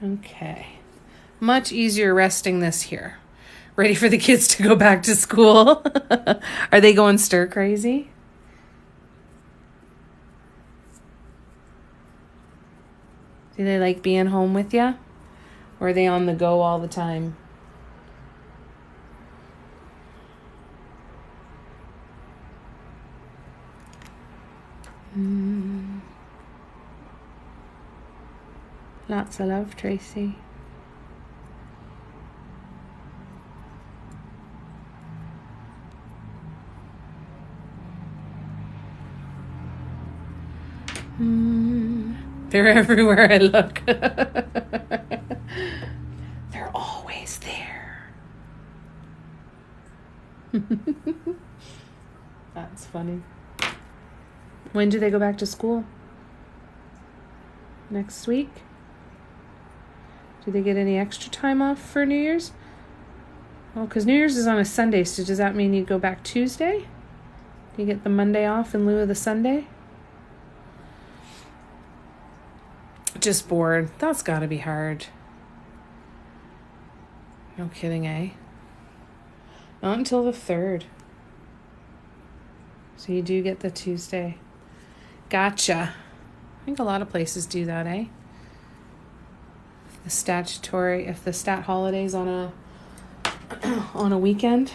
Okay. Much easier resting this here. Ready for the kids to go back to school? Are they going stir crazy? Do they like being home with you? Or are they on the go all the time? Lots of love, Tracy. They're everywhere I look. They're always there. That's funny. When do they go back to school? Next week? Do they get any extra time off for New Year's? Well, because New Year's is on a Sunday, so does that mean you go back Tuesday? Do you get the Monday off in lieu of the Sunday? Just bored. That's gotta be hard. No kidding, eh? Not until the 3rd. So you do get the Tuesday. Gotcha. I think a lot of places do that, eh? The statutory, if the stat holiday's on a on a weekend.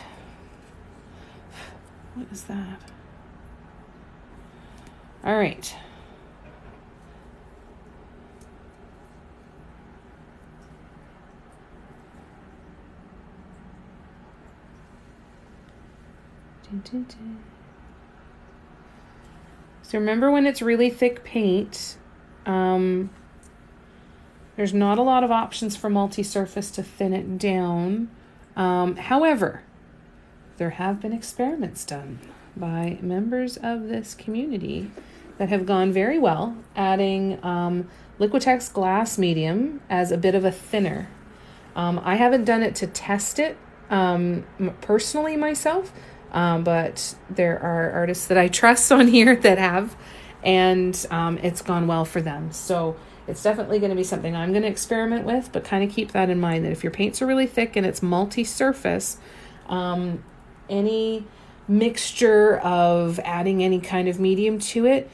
What is that? All right. So remember, when it's really thick paint, there's not a lot of options for multi-surface to thin it down. However, there have been experiments done by members of this community that have gone very well, adding Liquitex glass medium as a bit of a thinner. I haven't done it to test it personally myself, but there are artists that I trust on here that have, and it's gone well for them. So it's definitely going to be something I'm going to experiment with, but kind of keep that in mind that if your paints are really thick and it's multi-surface, any mixture of adding any kind of medium to it,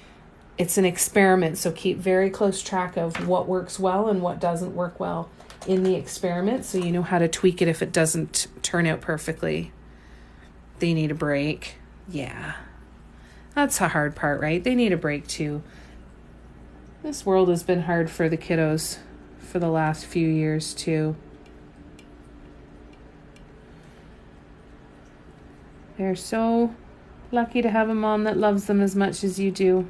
it's an experiment. So keep very close track of what works well and what doesn't work well in the experiment, so you know how to tweak it if it doesn't turn out perfectly. They need a break. Yeah. That's the hard part, right? They need a break too. This world has been hard for the kiddos for the last few years too. They're so lucky to have a mom that loves them as much as you do.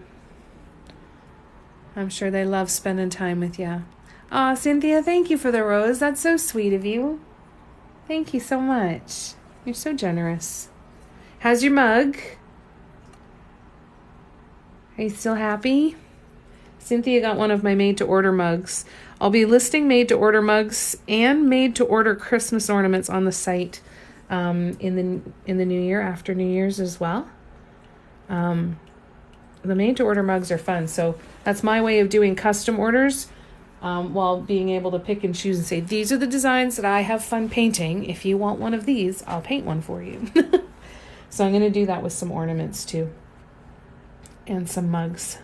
I'm sure they love spending time with you. Aw, Cynthia, thank you for the rose. That's so sweet of you. Thank you so much. You're so generous. How's your mug? Are you still happy? Cynthia got one of my made-to-order mugs. I'll be listing made-to-order mugs and made-to-order Christmas ornaments on the site in the new year, after New Year's as well. The made-to-order mugs are fun, so that's my way of doing custom orders, while being able to pick and choose and say, these are the designs that I have fun painting. If you want one of these, I'll paint one for you. So I'm going to do that with some ornaments too, and some mugs.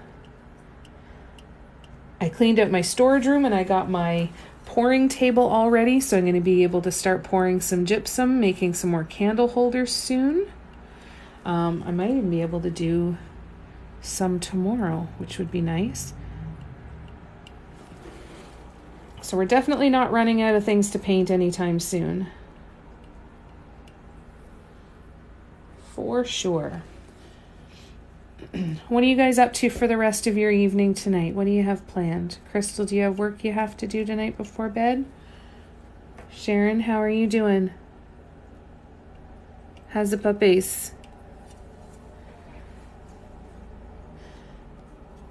I cleaned out my storage room and I got my pouring table all ready, so I'm going to be able to start pouring some gypsum, making some more candle holders soon. I might even be able to do some tomorrow, which would be nice. So we're definitely not running out of things to paint anytime soon. For sure. What are you guys up to for the rest of your evening tonight? What do you have planned? Crystal, do you have work you have to do tonight before bed? Sharon, how are you doing? How's the puppies?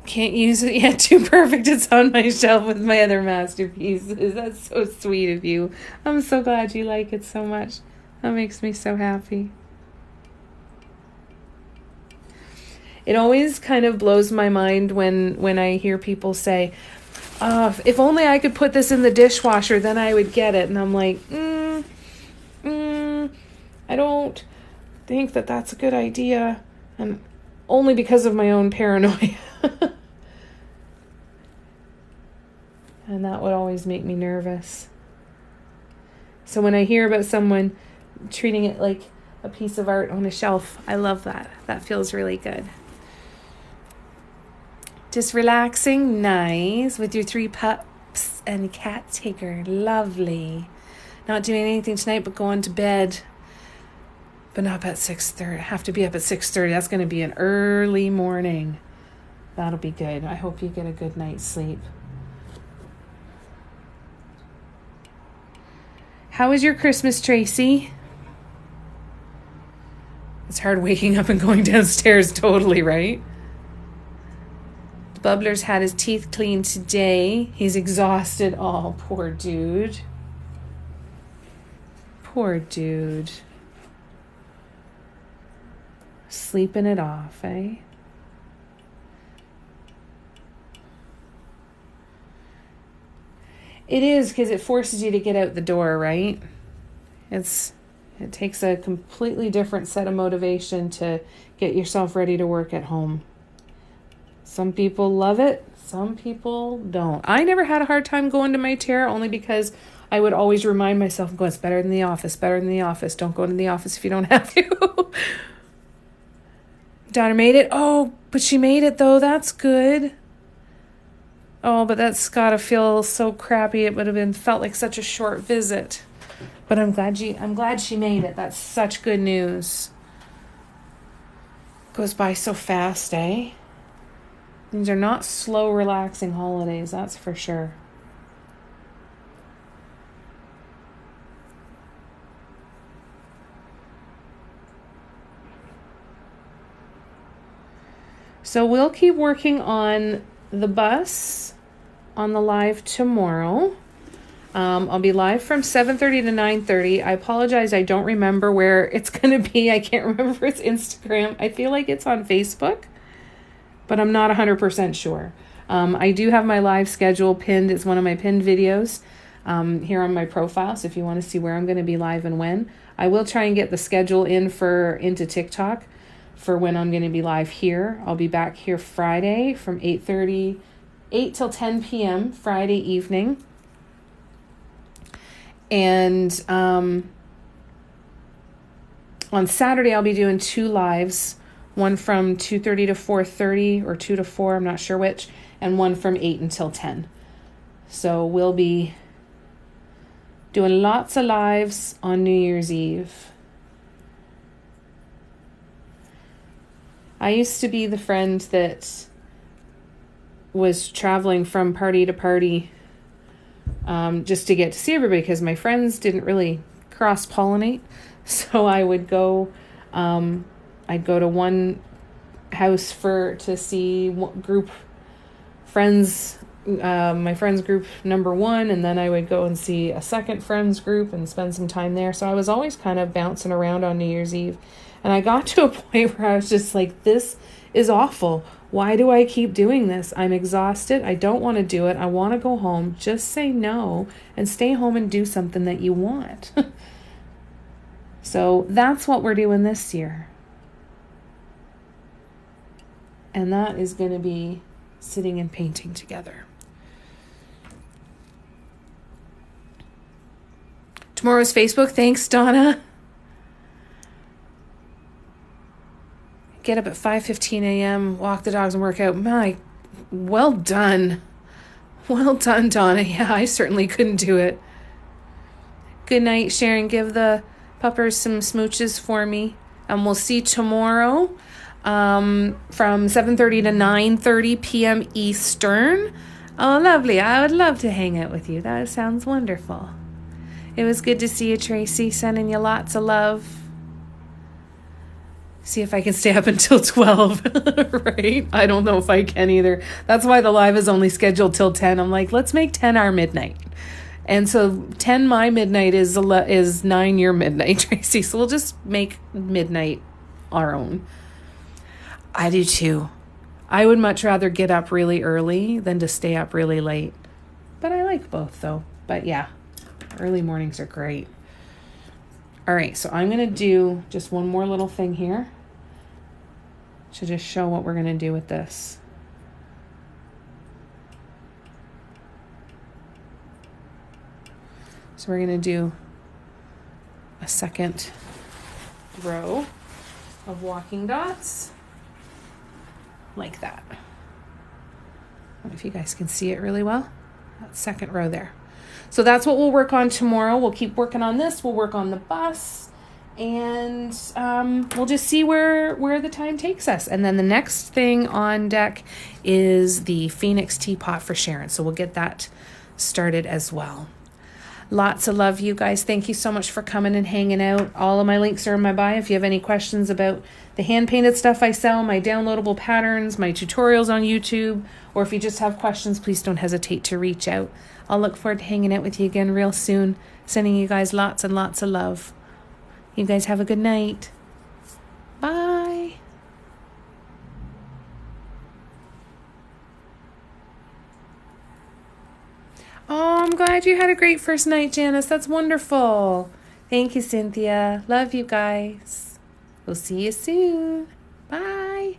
Can't use it yet. Too perfect. It's on my shelf with my other masterpieces. That's so sweet of you. I'm so glad you like it so much. That makes me so happy. It always kind of blows my mind when I hear people say, if only I could put this in the dishwasher, then I would get it. And I'm like, I don't think that that's a good idea. And only because of my own paranoia. And that would always make me nervous. So when I hear about someone treating it like a piece of art on a shelf, I love that. That feels really good. Just relaxing, nice, with your 3 pups and cat taker. Lovely. Not doing anything tonight but going to bed. But not at 6:30. I have to be up at 6:30. That's going to be an early morning. That'll be good. I hope you get a good night's sleep. How was your Christmas, Tracy? It's hard waking up and going downstairs, totally, right? Bubbler's had his teeth cleaned today. He's exhausted. Oh, poor dude. Poor dude. Sleeping it off, eh? It is, because it forces you to get out the door, right? It takes a completely different set of motivation to get yourself ready to work at home. Some people love it. Some people don't. I never had a hard time going to my chair, only because I would always remind myself, it's better than the office, better than the office. Don't go to the office if you don't have to. Daughter made it. Oh, but she made it though. That's good. Oh, but that's gotta feel so crappy. It would have felt like such a short visit. But I'm glad she made it. That's such good news. Goes by so fast, eh? These are not slow, relaxing holidays, that's for sure. So we'll keep working on the bus on the live tomorrow. I'll be live from 7:30 to 9:30. I apologize, I don't remember where it's going to be. I can't remember if it's Instagram. I feel like it's on Facebook, but I'm not 100% sure. I do have my live schedule pinned. It's one of my pinned videos here on my profile. So if you want to see where I'm going to be live and when, I will try and get the schedule into TikTok for when I'm going to be live here. I'll be back here Friday from 8 till 10 p.m. Friday evening. And on Saturday, I'll be doing 2 lives, one from 2:30 to 4:30 or 2 to 4, I'm not sure which, and one from 8 until 10. So we'll be doing lots of lives on New Year's Eve. I used to be the friend that was traveling from party to party just to get to see everybody, because my friends didn't really cross-pollinate. So I would go, I'd go to one house to see group friends, my friends group number 1, and then I would go and see a second friends group and spend some time there. So I was always kind of bouncing around on New Year's Eve. And I got to a point where I was just like, this is awful. Why do I keep doing this? I'm exhausted. I don't want to do it. I want to go home. Just say no and stay home and do something that you want. So that's what we're doing this year. And that is going to be sitting and painting together. Tomorrow's Facebook. Thanks, Donna. Get up at 5:15 a.m., walk the dogs and work out. Well done. Well done, Donna. Yeah, I certainly couldn't do it. Good night, Sharon. Give the puppers some smooches for me. And we'll see tomorrow from 7:30 to 9:30 p.m. Eastern. Oh, lovely. I would love to hang out with you. That sounds wonderful. It was good to see you, Tracy. Sending you lots of love. See if I can stay up until 12, right? I don't know if I can either. That's why the live is only scheduled till 10. I'm like, let's make 10 our midnight. And so 10 my midnight is 9 your midnight, Tracy. So we'll just make midnight our own. I do too. I would much rather get up really early than to stay up really late. But I like both though. But yeah, early mornings are great. All right, so I'm going to do just one more little thing here to just show what we're going to do with this. So we're going to do a second row of walking dots like that. I don't know if you guys can see it really well. That second row there. So that's what we'll work on tomorrow. We'll keep working on this. We'll work on the bus, and we'll just see where the time takes us. And then the next thing on deck is the Phoenix teapot for Sharon. So we'll get that started as well. Lots of love, you guys. Thank you so much for coming and hanging out. All of my links are in my bio. If you have any questions about the hand-painted stuff I sell, my downloadable patterns, my tutorials on YouTube, or if you just have questions, please don't hesitate to reach out. I'll look forward to hanging out with you again real soon. Sending you guys lots and lots of love. You guys have a good night. Bye. Oh, I'm glad you had a great first night, Janice. That's wonderful. Thank you, Cynthia. Love you guys. We'll see you soon. Bye.